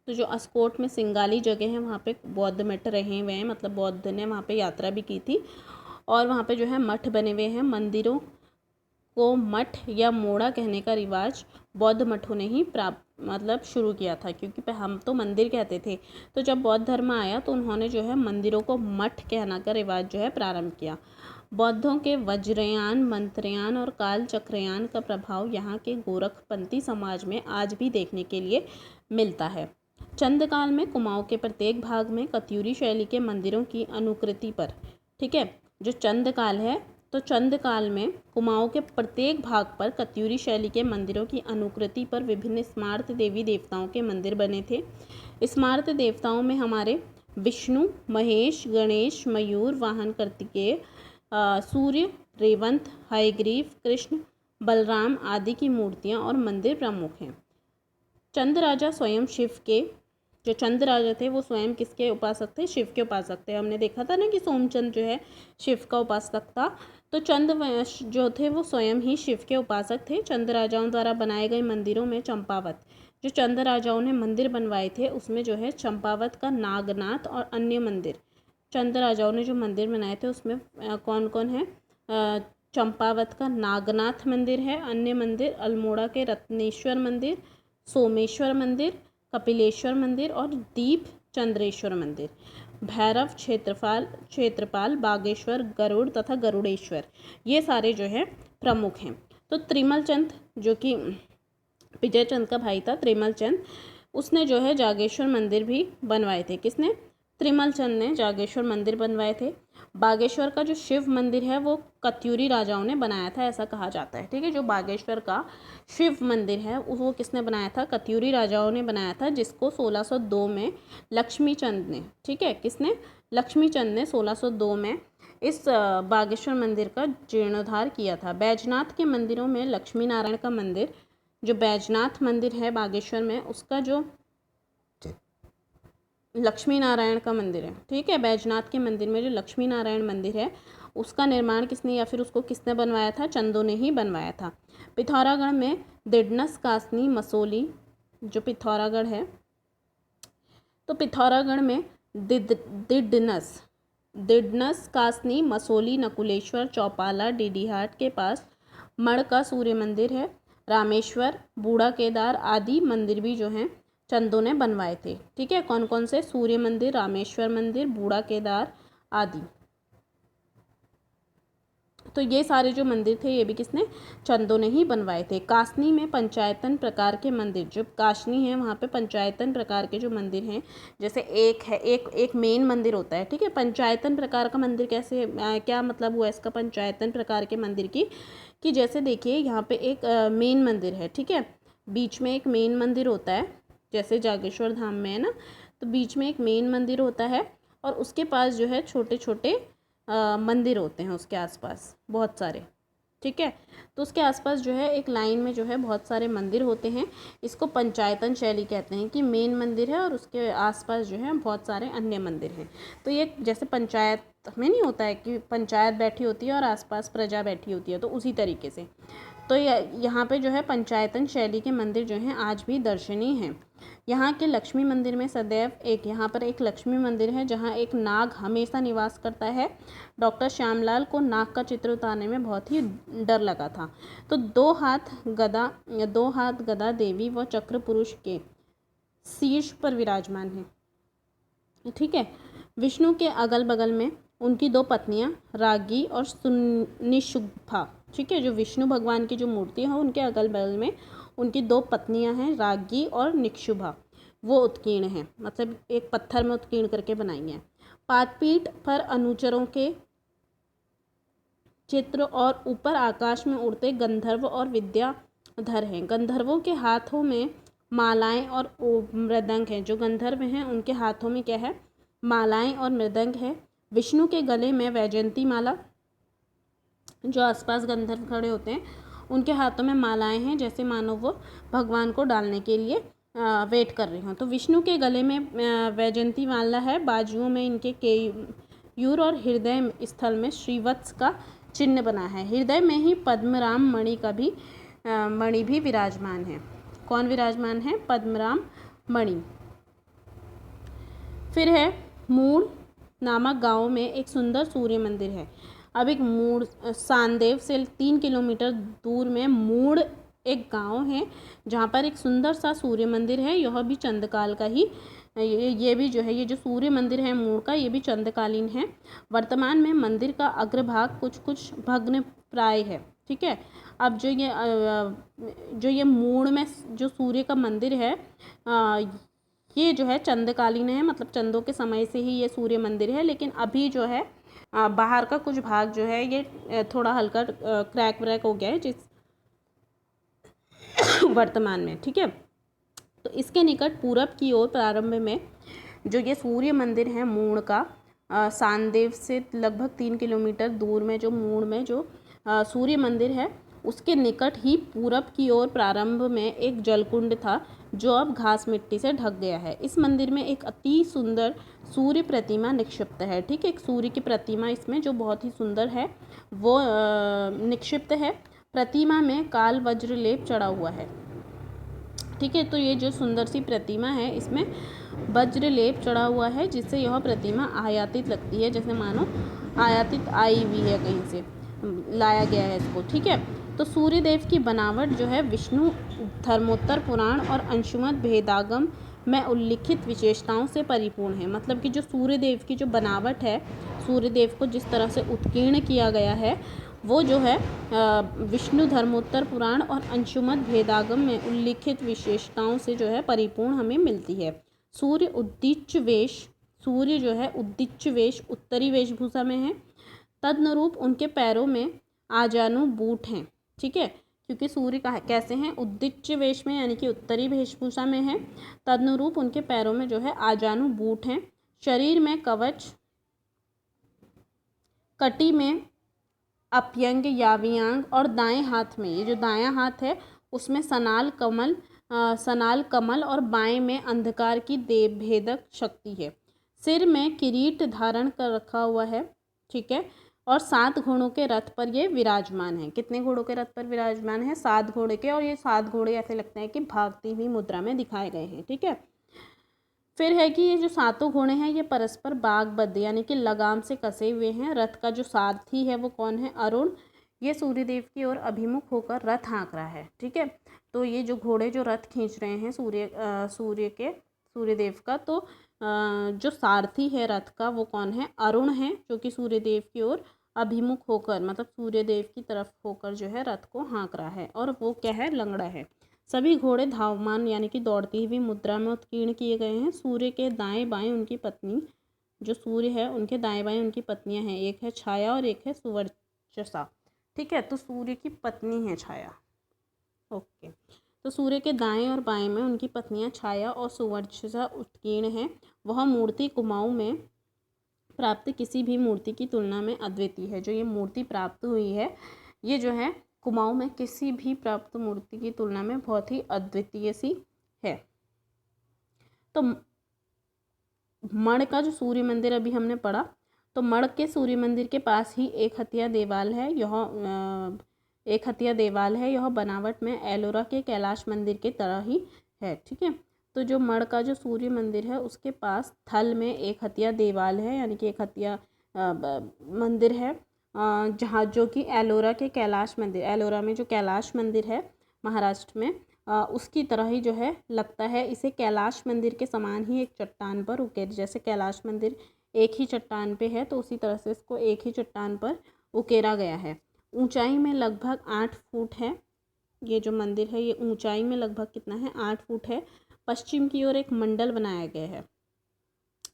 तो जो अस्कोट में सिंगाली जगह है वहाँ पे बौद्ध मठ रहे हुए हैं, मतलब बौद्ध ने वहाँ पे यात्रा भी की थी और वहाँ पे जो है मठ बने हुए हैं। मंदिरों को मठ या मोड़ा कहने का रिवाज बौद्ध मठों ने ही शुरू किया था, क्योंकि हम तो मंदिर कहते थे। तो जब बौद्ध धर्म आया तो उन्होंने जो है मंदिरों को मठ कहना का रिवाज जो है प्रारंभ किया। बौद्धों के वज्रयान, मंत्रयान और काल चक्रयान का प्रभाव यहाँ के गोरखपंथी समाज में आज भी देखने के लिए मिलता है। चंदकाल में कुमाऊं के प्रत्येक भाग में कत्यूरी शैली के मंदिरों की अनुकृति पर, ठीक है, जो चंदकाल है तो चंदकाल में कुमाऊं के प्रत्येक भाग पर कत्यूरी शैली के मंदिरों की अनुकृति पर विभिन्न स्मार्त देवी देवताओं के मंदिर बने थे। स्मार्त देवताओं में हमारे विष्णु, महेश, गणेश, मयूर वाहन कार्तिकेय, सूर्य, रेवंत, हयग्रीव, कृष्ण, बलराम आदि की मूर्तियां और मंदिर प्रमुख हैं। चंद राजा स्वयं शिव के, जो चंद राजा थे वो स्वयं किसके उपासक थे? शिव के उपासक थे। हमने देखा था ना कि सोमचंद जो है शिव का उपासक था। तो चंद जो थे वो स्वयं ही शिव के उपासक थे। चंद राजाओं द्वारा बनाए गए मंदिरों में चंपावत, जो चंद राजाओं ने मंदिर बनवाए थे उसमें जो है चंपावत का नागनाथ और अन्य मंदिर, चंद राजाओं ने जो मंदिर बनाए थे उसमें कौन कौन है? चंपावत का नागनाथ मंदिर है, अन्य मंदिर अल्मोड़ा के रत्नेश्वर मंदिर, सोमेश्वर मंदिर, कपिलेश्वर मंदिर और दीप चंद्रेश्वर मंदिर। भैरव, क्षेत्रपाल, बागेश्वर, गरुड़ तथा गरुड़ेश्वर, ये सारे जो है प्रमुख हैं। तो त्रिमल चंद, जो कि विजय चंद का भाई था त्रिमल चंद, उसने जो है जागेश्वर मंदिर भी बनवाए थे। किसने? त्रिमल चंद ने जागेश्वर मंदिर बनवाए थे। बागेश्वर का जो शिव मंदिर है वो कत्यूरी राजाओं ने बनाया था, ऐसा कहा जाता है। ठीक है। जो बागेश्वर का शिव मंदिर है वो किसने बनाया था? कत्यूरी राजाओं ने बनाया था, जिसको 1602 में लक्ष्मी चंद ने, ठीक है, किसने? लक्ष्मी चंद ने 1602 में इस बागेश्वर मंदिर का जीर्णोद्धार किया था। बैजनाथ के मंदिरों में लक्ष्मी नारायण का मंदिर, जो बैजनाथ मंदिर है बागेश्वर में, उसका जो लक्ष्मी नारायण का मंदिर है, ठीक है, बैजनाथ के मंदिर में जो लक्ष्मी नारायण मंदिर है उसका निर्माण किसने या फिर उसको किसने बनवाया था? चंदों ने ही बनवाया था। पिथौरागढ़ में दिडनस, कासनी, मसोली, जो पिथौरागढ़ है तो पिथौरागढ़ में दिडनस, कासनी, मसोली, नकुलेश्वर, चौपाला, डीडीहाट के पास मड़ का सूर्य मंदिर है। रामेश्वर, बूढ़ा केदार आदि मंदिर भी जो हैं चंदों ने बनवाए थे। ठीक है। कौन कौन से? सूर्य मंदिर, रामेश्वर मंदिर, बूढ़ा केदार आदि। तो ये सारे जो मंदिर थे ये भी किसने? चंदों ने ही बनवाए थे। कासनी में पंचायतन प्रकार के मंदिर, जो कासनी है वहाँ पे पंचायतन प्रकार के जो मंदिर हैं, जैसे एक मेन मंदिर होता है, ठीक है। पंचायतन प्रकार का मंदिर कैसे, क्या मतलब हुआ इसका पंचायतन प्रकार के मंदिर की? कि जैसे देखिए यहाँ पे एक मेन मंदिर है, ठीक है, बीच में एक मेन मंदिर होता है, जैसे जागेश्वर धाम में है ना, तो बीच में एक मेन मंदिर होता है और उसके पास जो है छोटे छोटे मंदिर होते हैं उसके आसपास बहुत सारे। ठीक है, तो उसके आसपास जो है एक लाइन में जो है बहुत सारे मंदिर होते हैं। इसको पंचायतन शैली कहते हैं कि मेन मंदिर है और उसके आसपास जो है बहुत सारे अन्य मंदिर हैं। तो ये जैसे पंचायत में नहीं होता है कि पंचायत बैठी होती है और आसपास प्रजा बैठी होती है, तो उसी तरीके से तो यहाँ पे जो है पंचायतन शैली के मंदिर जो हैं आज भी दर्शनीय हैं। यहाँ के लक्ष्मी मंदिर में सदैव यहाँ पर एक लक्ष्मी मंदिर है जहाँ एक नाग हमेशा निवास करता है। डॉक्टर श्यामलाल को नाग का चित्र उतारने में बहुत ही डर लगा था। तो दो हाथ गदा देवी व चक्र पुरुष के शीर्ष पर विराजमान है। ठीक है, विष्णु के अगल बगल में उनकी दो पत्नियां रागी और निशुम्भा। ठीक है, जो विष्णु भगवान की जो मूर्ति है उनके अगल बगल में उनकी दो पत्नियां हैं रागी और निशुम्भा, वो उत्कीर्ण हैं, मतलब एक पत्थर में उत्कीर्ण करके बनाई हैं। पादपीठ पर अनुचरों के चित्र और ऊपर आकाश में उड़ते गंधर्व और विद्याधर हैं। गंधर्वों के हाथों में मालाएं और मृदंग हैं। जो गंधर्व हैं उनके हाथों में क्या है, मालाएं और मृदंग है। विष्णु के गले में वैजयंती माला, जो आसपास गंधर्व खड़े होते हैं उनके हाथों में मालाएं हैं, जैसे मानो वो भगवान को डालने के लिए वेट कर रहे हों। तो विष्णु के गले में वैजयंती माला है, बाजुओं में इनके केयूर और हृदय स्थल में श्रीवत्स का चिन्ह बना है। हृदय में ही पद्मराम मणि भी विराजमान है। कौन विराजमान है? पद्मराम मणि। फिर है मूड़ नामक गांव में एक सुंदर सूर्य मंदिर है। अब एक मूड़ सांदेव से 3 किलोमीटर दूर में मूड़ एक गांव है जहां पर एक सुंदर सा सूर्य मंदिर है। यह भी चंद्रकाल का ही ये भी जो है, ये जो सूर्य मंदिर है मूड़ का, ये भी चंद्रकालीन है। वर्तमान में मंदिर का अग्रभाग कुछ भग्न प्राय है। ठीक है, अब जो ये मूड़ में जो सूर्य का मंदिर है ये जो है चंद्रकालीन है, मतलब चंदों के समय से ही ये सूर्य मंदिर है। लेकिन अभी जो है बाहर का कुछ भाग जो है ये थोड़ा हल्का क्रैक व्रैक हो गया है जिस वर्तमान में। ठीक है, तो इसके निकट पूरब की ओर प्रारंभ में जो ये सूर्य मंदिर है मूड़ का, सांदेव से लगभग 3 किलोमीटर दूर में जो मूड़ में जो सूर्य मंदिर है उसके निकट ही पूरब की ओर प्रारंभ में एक जलकुंड था जो अब घास मिट्टी से ढक गया है। इस मंदिर में एक अति सुंदर सूर्य प्रतिमा निक्षिप्त है। ठीक है, एक सूर्य की प्रतिमा इसमें जो बहुत ही सुंदर है वो निक्षिप्त है। प्रतिमा में काल वज्र लेप चढ़ा हुआ है। ठीक है, तो ये जो सुंदर सी प्रतिमा है इसमें वज्र लेप चढ़ा हुआ है जिससे यह प्रतिमा आयातित लगती है, जैसे मानो आयातित आई हुई है, कहीं से लाया गया है इसको। ठीक है, तो सूर्यदेव की बनावट जो है विष्णु धर्मोत्तर पुराण और अंशुमत भेदागम में उल्लिखित विशेषताओं से परिपूर्ण है। मतलब कि जो सूर्यदेव की जो बनावट है, सूर्यदेव को जिस तरह से उत्कीर्ण किया गया है वो जो है विष्णु धर्मोत्तर पुराण और अंशुमत भेदागम में उल्लिखित विशेषताओं से जो है परिपूर्ण हमें मिलती है। सूर्य जो है उद्दिच्च वेश उत्तरी वेशभूषा में है। तदनुरूप उनके पैरों में आजानु बूट हैं। ठीक है, क्योंकि सूर्य कैसे हैं? उद्दिच्च वेश में, यानी कि उत्तरी वेशभूषा में है। तदनुरूप उनके पैरों में जो है आजानु बूट हैं। शरीर में कवच, कटी में अप्यंग यावियांग और दाएं हाथ में, ये जो दायां हाथ है उसमें सनाल कमल और बाएं में अंधकार की देवभेदक शक्ति है। सिर में किरीट धारण कर रखा हुआ है। ठीक है, और 7 घोड़ों के रथ पर ये विराजमान है। कितने घोड़ों के रथ पर विराजमान है? 7 घोड़े के, और ये 7 घोड़े ऐसे लगते हैं कि भागती हुई मुद्रा में दिखाए गए हैं। ठीक है, फिर है कि ये जो 7 घोड़े हैं ये परस्पर बागबद्ध यानी कि लगाम से कसे हुए हैं। रथ का जो सारथी है वो कौन है? अरुण। ये सूर्यदेव की ओर अभिमुख होकर रथ हाँक रहा है। ठीक है, तो ये जो घोड़े जो रथ खींच रहे हैं सूर्यदेव का, तो जो सारथी है रथ का वो कौन है? अरुण है, जो कि सूर्यदेव की ओर अभिमुख होकर, मतलब सूर्यदेव की तरफ होकर जो है रथ को हाँक रहा है, और वो क्या है? लंगड़ा है। सभी घोड़े धावमान यानी कि दौड़ती हुई मुद्रा में उत्कीर्ण किए गए हैं। सूर्य के दाएं बाएं उनकी पत्नी, जो सूर्य है उनके दाएं बाएं उनकी पत्नियां हैं, एक है छाया और एक है सुवर्चसा। ठीक है, तो सूर्य की पत्नी है छाया। ओके, तो तो सूर्य के दाएं और बाएं में उनकी पत्नियां छाया और सुवर्चसा उत्कीर्ण हैं। वह मूर्ति कुमाऊं में प्राप्त किसी भी मूर्ति की तुलना में अद्वितीय है। जो ये मूर्ति प्राप्त हुई है ये जो है कुमाऊं में किसी भी प्राप्त मूर्ति की तुलना में बहुत ही अद्वितीय सी है। तो मढ़ का जो सूर्य मंदिर अभी हमने पढ़ा, तो मढ़ के सूर्य मंदिर के पास ही एक हथिया देवाल है। यह बनावट में एलोरा के कैलाश मंदिर के तरह ही है। ठीक है, तो जो मढ़ का जो सूर्य मंदिर है उसके पास थल में एक हथिया देवाल है, यानी कि एक हथिया मंदिर है, जहाँ जो कि एलोरा के कैलाश मंदिर, एलोरा में जो कैलाश मंदिर है महाराष्ट्र में, उसकी तरह ही जो है लगता है। इसे कैलाश मंदिर के समान ही एक चट्टान पर उकेर, जैसे कैलाश मंदिर एक ही चट्टान पे है तो उसी तरह से इसको एक ही चट्टान पर उकेरा गया है। ऊंचाई में लगभग 8 फुट है। ये जो मंदिर है ये ऊंचाई में लगभग कितना है, 8 फुट है। पश्चिम की ओर एक मंडल बनाया गया है।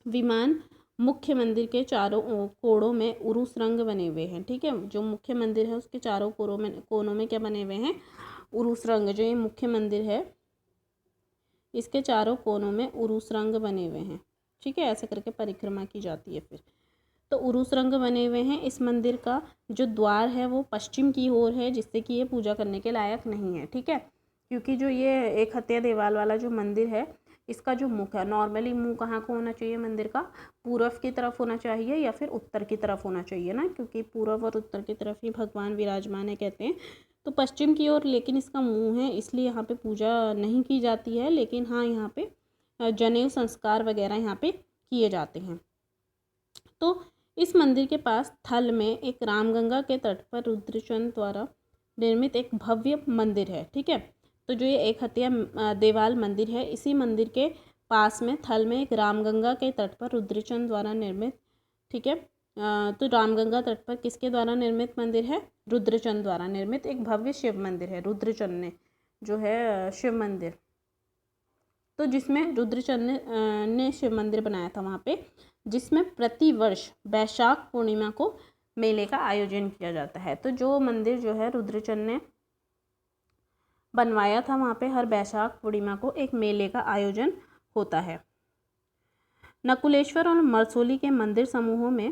विमान मुख्य मंदिर के चारों कोणों में उरुस रंग बने हुए हैं। ठीक है, जो मुख्य मंदिर है उसके चारों कोनों में क्या बने हुए हैं, उरुस रंग। जो ये मुख्य मंदिर है इसके चारों कोनों में उरुस रंग बने हुए हैं। ठीक है, ऐसे करके परिक्रमा की जाती है। फिर तो उरुस रंग बने हुए हैं। इस मंदिर का जो द्वार है वो पश्चिम की ओर है, जिससे कि ये पूजा करने के लायक नहीं है। ठीक है, क्योंकि जो ये एक हत्या देवाल वाला जो मंदिर है इसका जो मुख है, नॉर्मली मुंह कहाँ को होना चाहिए मंदिर का, पूर्व की तरफ होना चाहिए या फिर उत्तर की तरफ होना चाहिए ना, क्योंकि पूर्व और उत्तर की तरफ ही भगवान विराजमान है कहते हैं। तो पश्चिम की ओर लेकिन इसका मुंह है, इसलिए यहाँ पे पूजा नहीं की जाती है। लेकिन हाँ, यहाँ पे जनेऊ संस्कार वगैरह यहाँ पे किए जाते हैं। तो इस मंदिर के पास थल में एक रामगंगा के तट पर रुद्रचंद द्वारा निर्मित एक भव्य मंदिर है। ठीक है, तो जो ये एक हत्या देवाल मंदिर है, इसी मंदिर के पास में थल में एक रामगंगा के तट पर रुद्रचंद द्वारा निर्मित, ठीक है, तो रामगंगा तट पर किसके द्वारा निर्मित मंदिर है, रुद्रचंद द्वारा निर्मित एक भव्य शिव मंदिर है। रुद्रचंद ने जो है शिव मंदिर, तो जिसमें रुद्रचंद ने शिव मंदिर बनाया था वहाँ पे, जिसमें प्रतिवर्ष वैशाख पूर्णिमा को मेले का आयोजन किया जाता है। तो जो मंदिर जो है रुद्रचंद ने बनवाया था वहाँ पे हर वैशाख पूर्णिमा को एक मेले का आयोजन होता है। नकुलेश्वर और मरसोली के मंदिर समूहों में,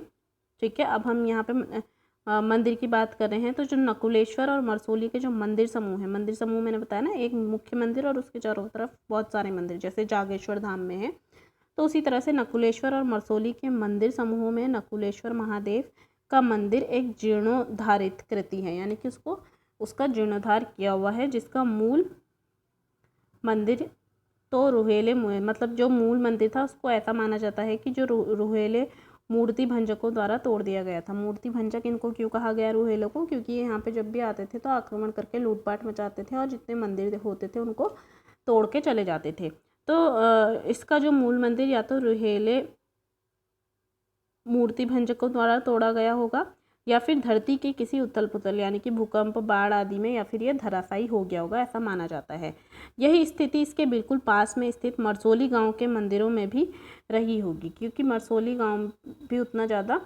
ठीक है, अब हम यहाँ पे मंदिर की बात कर रहे हैं। तो जो नकुलेश्वर और मरसोली के जो मंदिर समूह हैं, मंदिर समूह मैंने बताया ना, एक मुख्य मंदिर और उसके चारों तरफ बहुत सारे मंदिर, जैसे जागेश्वर धाम में है, तो उसी तरह से नकुलेश्वर और मरसोली के मंदिर समूहों में नकुलेश्वर महादेव का मंदिर एक जीर्णोद्धारित कृति है, यानी कि उसका जीर्णोद्धार किया हुआ है, जिसका मूल मंदिर तो रुहेले, मतलब जो मूल मंदिर था उसको ऐसा माना जाता है कि जो रुहेले मूर्ति भंजकों द्वारा तोड़ दिया गया था। मूर्ति भंजक इनको क्यों कहा गया रुहेलों को, क्योंकि यहाँ पे जब भी आते थे तो आक्रमण करके लूटपाट मचाते थे और जितने मंदिर होते थे उनको तोड़ के चले जाते थे। तो इसका जो मूल मंदिर या तो रुहेले मूर्ति भंजकों द्वारा तोड़ा गया होगा या फिर धरती के किसी उथल पुथल यानी कि भूकंप, बाढ़ आदि में, या फिर यह धराशायी हो गया होगा, ऐसा माना जाता है। यही स्थिति इसके बिल्कुल पास में स्थित मरसोली गांव के मंदिरों में भी रही होगी, क्योंकि मरसोली गांव भी उतना ज़्यादा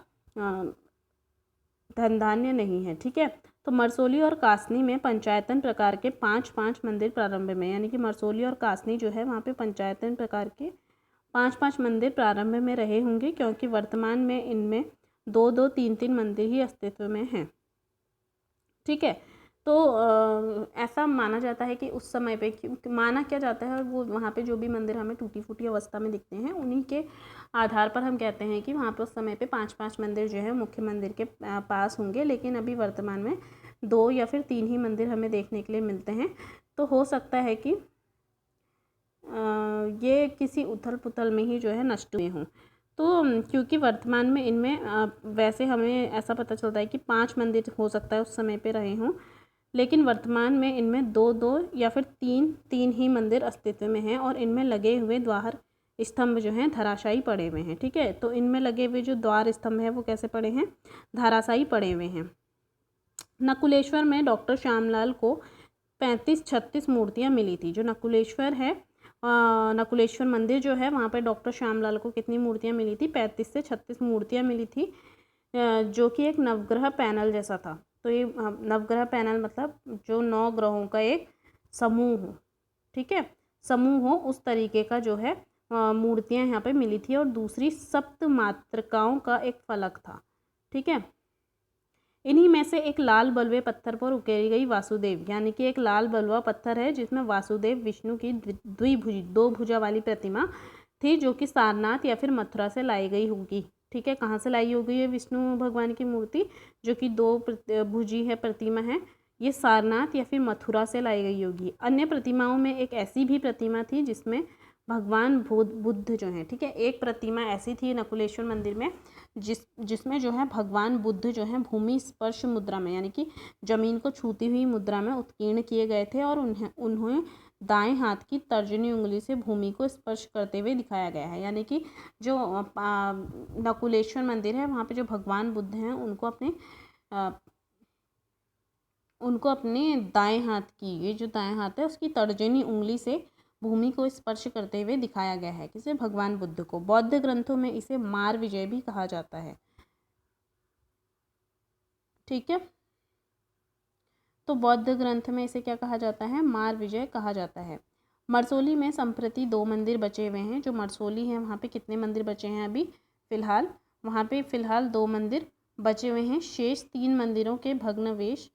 धन धान्य नहीं है। ठीक है, तो मरसोली और कासनी में पंचायतन प्रकार के 5-5 मंदिर प्रारंभ में, यानी कि मरसोली और कासनी जो है वहाँ पे पंचायतन प्रकार के 5-5 मंदिर प्रारंभ में रहे होंगे, क्योंकि वर्तमान में इनमें 2-2, 3-3 मंदिर ही अस्तित्व में हैं। ठीक है, तो ऐसा माना जाता है कि उस समय पे, माना क्या जाता है, वो वहाँ पे जो भी मंदिर हमें टूटी फूटी अवस्था में दिखते हैं उन्हीं के आधार पर हम कहते हैं कि वहाँ पे उस समय पे 5-5 मंदिर जो है मुख्य मंदिर के पास होंगे। लेकिन अभी वर्तमान में 2 या फिर 3 ही मंदिर हमें देखने के लिए मिलते हैं। तो हो सकता है कि ये किसी उथल पुथल में ही जो है नष्ट हुए हों। तो क्योंकि वर्तमान में इनमें वैसे हमें ऐसा पता चलता है कि 5 मंदिर हो सकता है उस समय पे रहे हों, लेकिन वर्तमान में इनमें 2-2 या फिर 3-3 ही मंदिर अस्तित्व में हैं और इनमें लगे हुए द्वार स्तंभ जो हैं धराशायी पड़े हुए हैं। ठीक है, तो इनमें लगे हुए जो द्वार स्तंभ हैं वो कैसे पड़े हैं, धराशायी पड़े हुए हैं। नकुलेश्वर में डॉक्टर श्यामलाल को 35-36 मूर्तियाँ मिली थी। जो नकुलेश्वर है, नकुलेश्वर मंदिर जो है वहाँ पर डॉक्टर श्यामलाल को कितनी मूर्तियाँ मिली थी, 35 से 36 मूर्तियाँ मिली थी, जो कि एक नवग्रह पैनल जैसा था। तो ये नवग्रह पैनल मतलब जो 9 ग्रहों का एक समूह हो, ठीक है, समूह हो उस तरीके का जो है मूर्तियाँ यहाँ पे मिली थी। और दूसरी सप्त मातृकाओं का एक फलक था। ठीक है, इन्हीं में से एक लाल बलुए पत्थर पर उकेरी गई वासुदेव, यानी कि एक लाल बलुआ पत्थर है जिसमें वासुदेव विष्णु की द्विभुज 2 भुजा वाली प्रतिमा थी, जो कि सारनाथ या फिर मथुरा से लाई गई होगी। ठीक है, कहाँ से लाई होगी ये विष्णु भगवान की मूर्ति जो कि 2 भुजी है प्रतिमा है, ये सारनाथ या फिर मथुरा से लाई गई होगी। अन्य प्रतिमाओं में एक ऐसी भी प्रतिमा थी जिसमें भगवान बुद्ध जो हैं, ठीक है, एक प्रतिमा ऐसी थी नकुलेश्वर मंदिर में जिसमें जो है भगवान बुद्ध जो है भूमि स्पर्श मुद्रा में, यानी कि जमीन को छूती हुई मुद्रा में उत्कीर्ण किए गए थे और उन्हें दाएं हाथ की तर्जनी उंगली से भूमि को स्पर्श करते हुए दिखाया गया है। यानी कि जो नकुलेश्वर मंदिर है वहाँ पे जो भगवान बुद्ध हैं उनको अपने दाएं हाथ की, ये जो दाएं हाथ है उसकी तर्जनी उंगली से भूमि को स्पर्श करते हुए दिखाया गया है। किसे? भगवान बुद्ध को। बौद्ध ग्रंथों में इसे मार विजय भी कहा जाता है। ठीक है, तो बौद्ध ग्रंथ में इसे क्या कहा जाता है? मार विजय कहा जाता है। मरसोली में संप्रति 2 मंदिर बचे हुए हैं। जो मरसोली है वहाँ पे कितने मंदिर बचे हैं अभी फिलहाल? वहाँ पे फिलहाल 2 मंदिर बचे हुए हैं। शेष 3 मंदिरों के भग्नावशेष,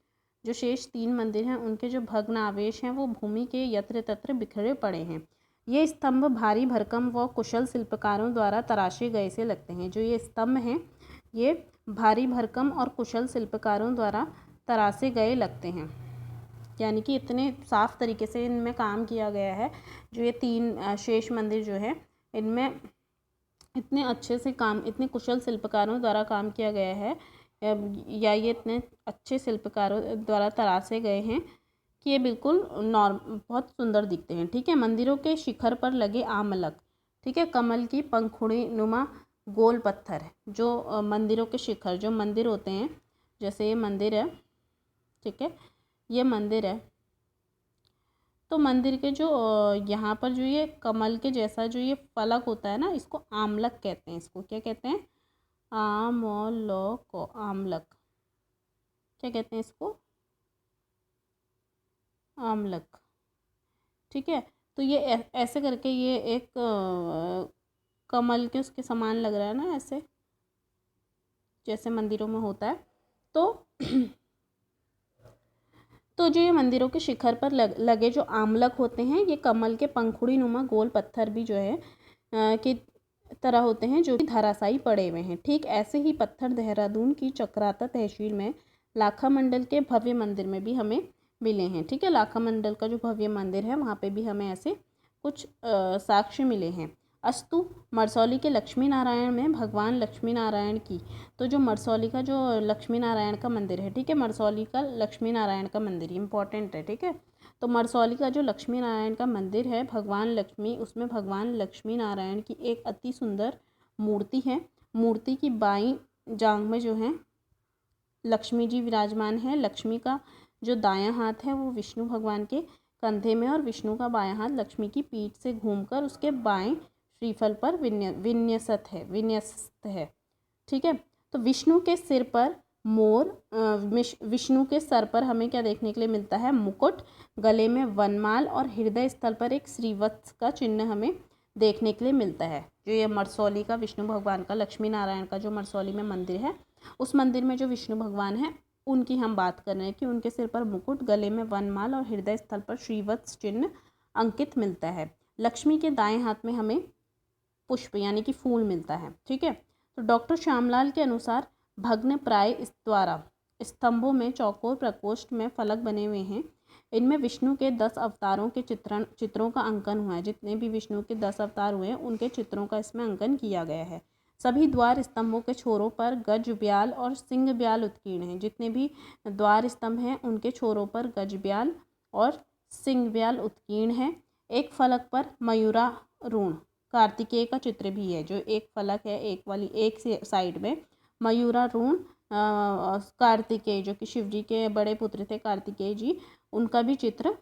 जो शेष 3 मंदिर हैं उनके जो भग्नावशेष हैं वो भूमि के यत्र तत्र बिखरे पड़े हैं। ये स्तंभ भारी भरकम व कुशल शिल्पकारों द्वारा तराशे गए से लगते हैं। जो ये स्तंभ हैं ये भारी भरकम और कुशल शिल्पकारों द्वारा तराशे गए लगते हैं, यानी कि इतने साफ तरीके से इनमें काम किया गया है। जो ये 3 शेष मंदिर जो है इनमें इतने अच्छे से काम, इतने कुशल शिल्पकारों द्वारा काम किया गया है, या ये इतने अच्छे शिल्पकारों द्वारा तराशे गए हैं कि ये बिल्कुल बहुत सुंदर दिखते हैं। ठीक है, मंदिरों के शिखर पर लगे आमलक, ठीक है, कमल की पंखुड़ी नुमा गोल पत्थर, जो मंदिरों के शिखर, जो मंदिर होते हैं, जैसे ये मंदिर है, ठीक है, ये मंदिर है, तो मंदिर के जो यहाँ पर जो ये कमल के जैसा जो ये फलक होता है ना, इसको आमलक कहते हैं। इसको क्या कहते हैं? आमलक, आमलक क्या कहते हैं इसको? आमलक। ठीक है, तो ये ऐसे करके ये एक कमल के उसके समान लग रहा है ना, ऐसे जैसे मंदिरों में होता है। तो जो ये मंदिरों के शिखर पर लगे जो आमलक होते हैं, ये कमल के पंखुड़ी नुमा गोल पत्थर भी जो है की तरह होते हैं, जो कि धराशायी पड़े हुए हैं। ठीक ऐसे ही पत्थर देहरादून की चक्राता तहसील में लाखा मंडल के भव्य मंदिर में भी हमें मिले हैं। ठीक है, लाखा मंडल का जो भव्य मंदिर है वहाँ पे भी हमें ऐसे कुछ साक्ष्य मिले हैं। अस्तु मरसौली के लक्ष्मी नारायण में भगवान लक्ष्मी नारायण की, तो जो मरसौली का जो लक्ष्मी नारायण का मंदिर है, ठीक है, मरसौली का लक्ष्मी नारायण का मंदिर इम्पॉर्टेंट है। ठीक है, तो मरसौली का जो लक्ष्मी नारायण का मंदिर है भगवान लक्ष्मी, उसमें भगवान लक्ष्मी नारायण की एक अति सुंदर मूर्ति है। मूर्ति की बाईं जांघ में जो है लक्ष्मी जी विराजमान है। लक्ष्मी का जो दायां हाथ है वो विष्णु भगवान के कंधे में, और विष्णु का बायां हाथ लक्ष्मी की पीठ से घूमकर उसके बाएं श्रीफल पर विन्यस्त है। ठीक है, तो विष्णु के सिर पर मोर, विष्णु के सर पर हमें क्या देखने के लिए मिलता है? मुकुट, गले में वनमाल, और हृदय स्थल पर एक श्रीवत्स का चिन्ह हमें देखने के लिए मिलता है। जो ये मरसौली का विष्णु भगवान का, लक्ष्मी नारायण का जो मरसौली में मंदिर है, उस मंदिर में जो विष्णु भगवान है उनकी हम बात कर रहे हैं कि उनके सिर पर मुकुट, गले में वनमाल और हृदय स्थल पर श्रीवत्स चिन्ह अंकित मिलता है। लक्ष्मी के दाएं हाथ में हमें पुष्प यानी कि फूल मिलता है। ठीक है, तो डॉक्टर श्यामलाल के अनुसार भग्न प्राय द्वारा स्तंभों में चौकोर प्रकोष्ठ में फलक बने हुए हैं। इनमें विष्णु के 10 अवतारों के चित्रों का अंकन हुआ है। जितने भी विष्णु के 10 अवतार हुए हैं उनके चित्रों का इसमें अंकन किया गया है। सभी द्वार स्तंभों के छोरों पर गज ब्याल और सिंह ब्याल उत्कीर्ण हैं। जितने भी द्वार स्तंभ हैं उनके छोरों पर गज ब्याल और सिंह ब्याल उत्कीर्ण है। एक फलक पर मयूरारूढ़ कार्तिकेय का चित्र भी है। जो एक फलक है, एक साइड में मयूरारूढ़ कार्तिकेय, जो कि शिव जी के बड़े पुत्र थे कार्तिकेय जी, उनका भी चित्र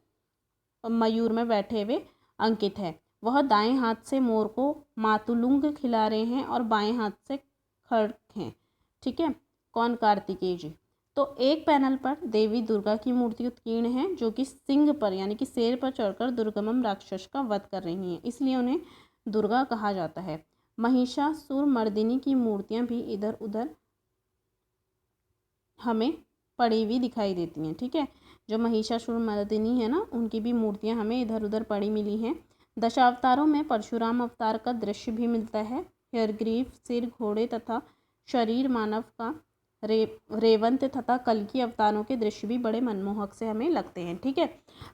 मयूर में बैठे हुए अंकित है। वह दाएं हाथ से मोर को मातुलुंग खिला रहे हैं और बाएं हाथ से खड़ग हैं। ठीक है, कौन? कार्तिकेय जी। तो तो एक पैनल पर देवी दुर्गा की मूर्ति उत्कीर्ण है जो कि सिंह पर यानी कि शेर पर चढ़कर दुर्गमम राक्षस का वध कर रही हैं, इसलिए उन्हें दुर्गा कहा जाता है। महिषासुरमर्दिनी की मूर्तियां भी इधर उधर हमें पड़ी हुई दिखाई देती हैं। ठीक है, जो महिषासुरमर्दिनी है ना, उनकी भी मूर्तियां हमें इधर उधर पड़ी मिली हैं। दशावतारों में परशुराम अवतार का दृश्य भी मिलता है। हयग्रीव सिर घोड़े तथा शरीर मानव का, रेवंत तथा कल्कि अवतारों के दृश्य भी बड़े मनमोहक से हमें लगते हैं। ठीक है,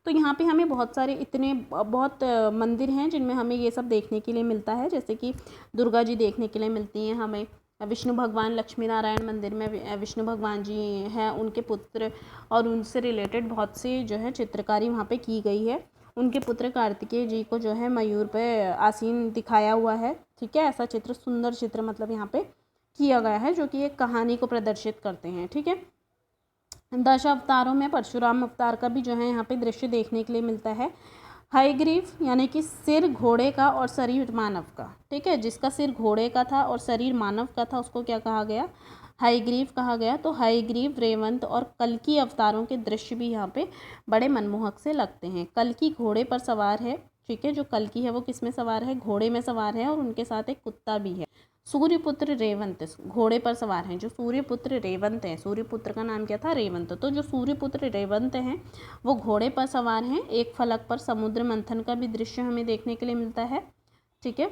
तो यहाँ पे हमें बहुत सारे इतने बहुत मंदिर हैं जिनमें हमें ये सब देखने के लिए मिलता है। जैसे कि दुर्गा जी देखने के लिए मिलती हैं हमें, विष्णु भगवान लक्ष्मी नारायण मंदिर में विष्णु भगवान जी हैं, उनके पुत्र और उनसे रिलेटेड बहुत सी जो है चित्रकारी वहाँ पे की गई है। उनके पुत्र कार्तिकेय जी को जो है मयूर पे आसीन दिखाया हुआ है। ठीक है, ऐसा चित्र, सुंदर चित्र मतलब यहाँ पे किया गया है जो कि एक कहानी को प्रदर्शित करते हैं। ठीक है, 10 अवतारों में परशुराम अवतार का भी जो है यहाँ पे दृश्य देखने के लिए मिलता है। हयग्रीव यानी कि सिर घोड़े का और शरीर मानव का। ठीक है, जिसका सिर घोड़े का था और शरीर मानव का था उसको क्या कहा गया, हयग्रीव कहा गया। तो हयग्रीव, रेवंत और कल्कि अवतारों के दृश्य भी यहाँ पे बड़े मनमोहक से लगते हैं। कल्कि घोड़े पर सवार है। ठीक है, जो कल्कि है वो किस में सवार है, घोड़े में सवार है और उनके साथ एक कुत्ता भी है। सूर्यपुत्र रेवंत घोड़े पर सवार हैं। जो सूर्यपुत्र रेवंत हैं, सूर्यपुत्र का नाम क्या था, रेवंत, तो जो सूर्यपुत्र रेवंत हैं वो घोड़े पर सवार हैं। एक फलक पर समुद्र मंथन का भी दृश्य हमें देखने के लिए मिलता है। ठीक है,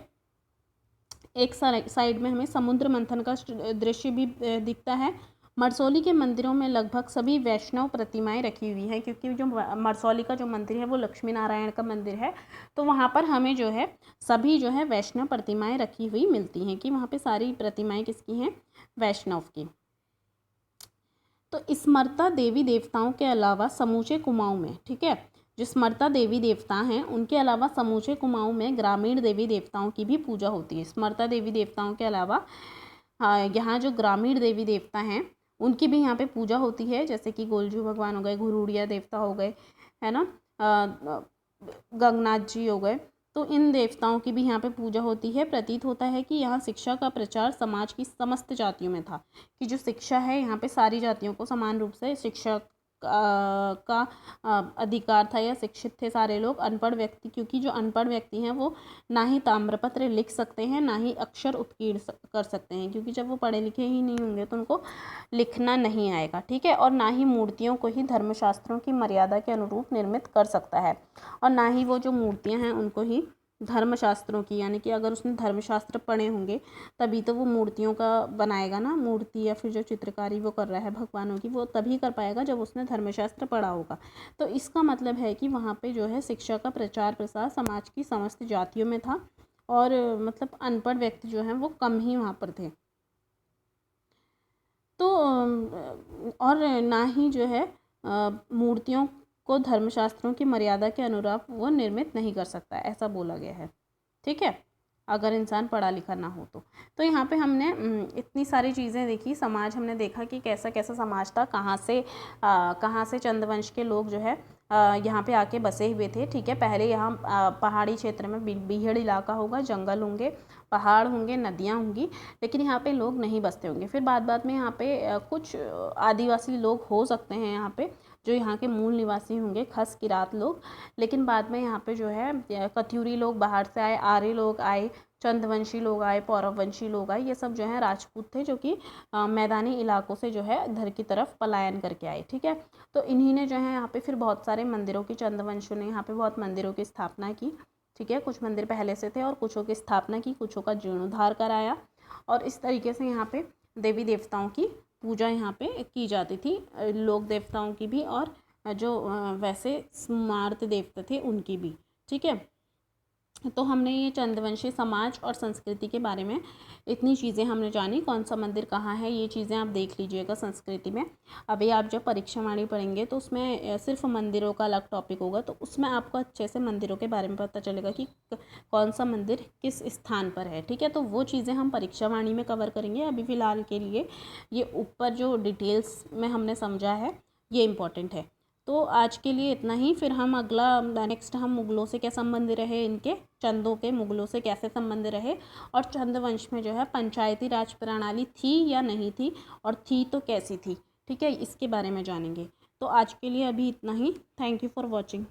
एक साइड में हमें समुद्र मंथन का दृश्य भी दिखता है। मरसौली के मंदिरों में लगभग सभी वैष्णव प्रतिमाएं रखी हुई हैं, क्योंकि जो मरसौली का जो मंदिर है वो लक्ष्मी नारायण का मंदिर है, तो वहाँ पर हमें जो है सभी जो है वैष्णव प्रतिमाएं रखी हुई मिलती हैं, कि वहाँ पे सारी प्रतिमाएं किसकी हैं, वैष्णव की। तो स्मर्ता देवी देवताओं के अलावा समूचे कुमाऊं में, ठीक है, जो स्मर्ता देवी देवता हैं उनके अलावा समूचे कुमाऊं में ग्रामीण देवी देवताओं की भी पूजा होती है। स्मर्ता देवी देवताओं के अलावा यहाँ जो ग्रामीण देवी देवता हैं उनकी भी यहाँ पे पूजा होती है, जैसे कि गोलजू भगवान हो गए, घुरूड़िया देवता हो गए, है ना, गंगनाथ जी हो गए, तो इन देवताओं की भी यहाँ पे पूजा होती है। प्रतीत होता है कि यहाँ शिक्षा का प्रचार समाज की समस्त जातियों में था, कि जो शिक्षा है यहाँ पे सारी जातियों को समान रूप से शिक्षा का अधिकार था, या शिक्षित थे सारे लोग। अनपढ़ व्यक्ति, क्योंकि जो अनपढ़ व्यक्ति हैं वो ना ही ताम्रपत्र लिख सकते हैं ना ही अक्षर उत्कीर्ण कर सकते हैं, क्योंकि जब वो पढ़े लिखे ही नहीं होंगे तो उनको लिखना नहीं आएगा। ठीक है, और ना ही मूर्तियों को ही धर्मशास्त्रों की मर्यादा के अनुरूप निर्मित कर सकता है, और ना ही वो जो मूर्तियाँ हैं उनको ही धर्मशास्त्रों की, यानी कि अगर उसने धर्मशास्त्र पढ़े होंगे तभी तो वो मूर्तियों का बनाएगा ना, मूर्ति या फिर जो चित्रकारी वो कर रहा है भगवानों की, वो तभी कर पाएगा जब उसने धर्मशास्त्र पढ़ा होगा। तो इसका मतलब है कि वहाँ पे जो है शिक्षा का प्रचार प्रसार समाज की समस्त जातियों में था, और मतलब अनपढ़ व्यक्ति जो हैं वो कम ही वहाँ पर थे। तो और ना ही जो है मूर्तियों को धर्मशास्त्रों की मर्यादा के अनुरूप वो निर्मित नहीं कर सकता, ऐसा बोला गया है। ठीक है, अगर इंसान पढ़ा लिखा ना हो तो यहाँ पे हमने इतनी सारी चीज़ें देखी। समाज हमने देखा कि कैसा कैसा समाज था, कहाँ से चंद्रवंश के लोग जो है यहाँ पे आके बसे हुए थे। ठीक है, पहले यहाँ पहाड़ी क्षेत्र में बीहड़ इलाका होगा, जंगल होंगे, पहाड़ होंगे, नदियाँ होंगी, लेकिन यहाँ पे लोग नहीं बसते होंगे। फिर बाद में यहाँ पे कुछ आदिवासी लोग हो सकते हैं यहाँ पे, जो यहाँ के मूल निवासी होंगे, खस किरात लोग, लेकिन बाद में यहाँ पे जो है कत्यूरी लोग बाहर से आए, आर्य लोग आए, चंद्रवंशी लोग आए, पौरववंशी लोग आए, ये सब जो है राजपूत थे जो कि मैदानी इलाकों से जो है इधर की तरफ पलायन करके आए। ठीक है, तो इन्हीं ने जो है यहाँ पे फिर बहुत सारे मंदिरों की, चंद्रवंशियों ने यहाँ पे बहुत मंदिरों की स्थापना की। ठीक है, कुछ मंदिर पहले से थे और कुछों की स्थापना की, कुछों का जीर्णोद्धार कराया, और इस तरीके से यहाँ पे देवी देवताओं की पूजा यहाँ पे की जाती थी, लोक देवताओं की भी और जो वैसे स्मार्त देवता थे उनकी भी। ठीक है, तो हमने ये चंद्रवंशी समाज और संस्कृति के बारे में इतनी चीज़ें हमने जानी। कौन सा मंदिर कहाँ है ये चीज़ें आप देख लीजिएगा संस्कृति में। अभी आप जब परीक्षावाणी पढ़ेंगे तो उसमें सिर्फ मंदिरों का अलग टॉपिक होगा, तो उसमें आपको अच्छे से मंदिरों के बारे में पता चलेगा कि कौन सा मंदिर किस स्थान पर है। ठीक है, तो वो चीज़ें हम परीक्षावाणी में कवर करेंगे। अभी फ़िलहाल के लिए ये ऊपर जो डिटेल्स में हमने समझा है ये इम्पॉर्टेंट है। तो आज के लिए इतना ही, फिर हम नेक्स्ट हम मुगलों से क्या संबंध रहे, इनके चंदों के मुगलों से कैसे संबंध रहे, और चंद्रवंश में जो है पंचायती राज प्रणाली थी या नहीं थी, और थी तो कैसी थी, ठीक है, इसके बारे में जानेंगे। तो आज के लिए अभी इतना ही। Thank you for watching.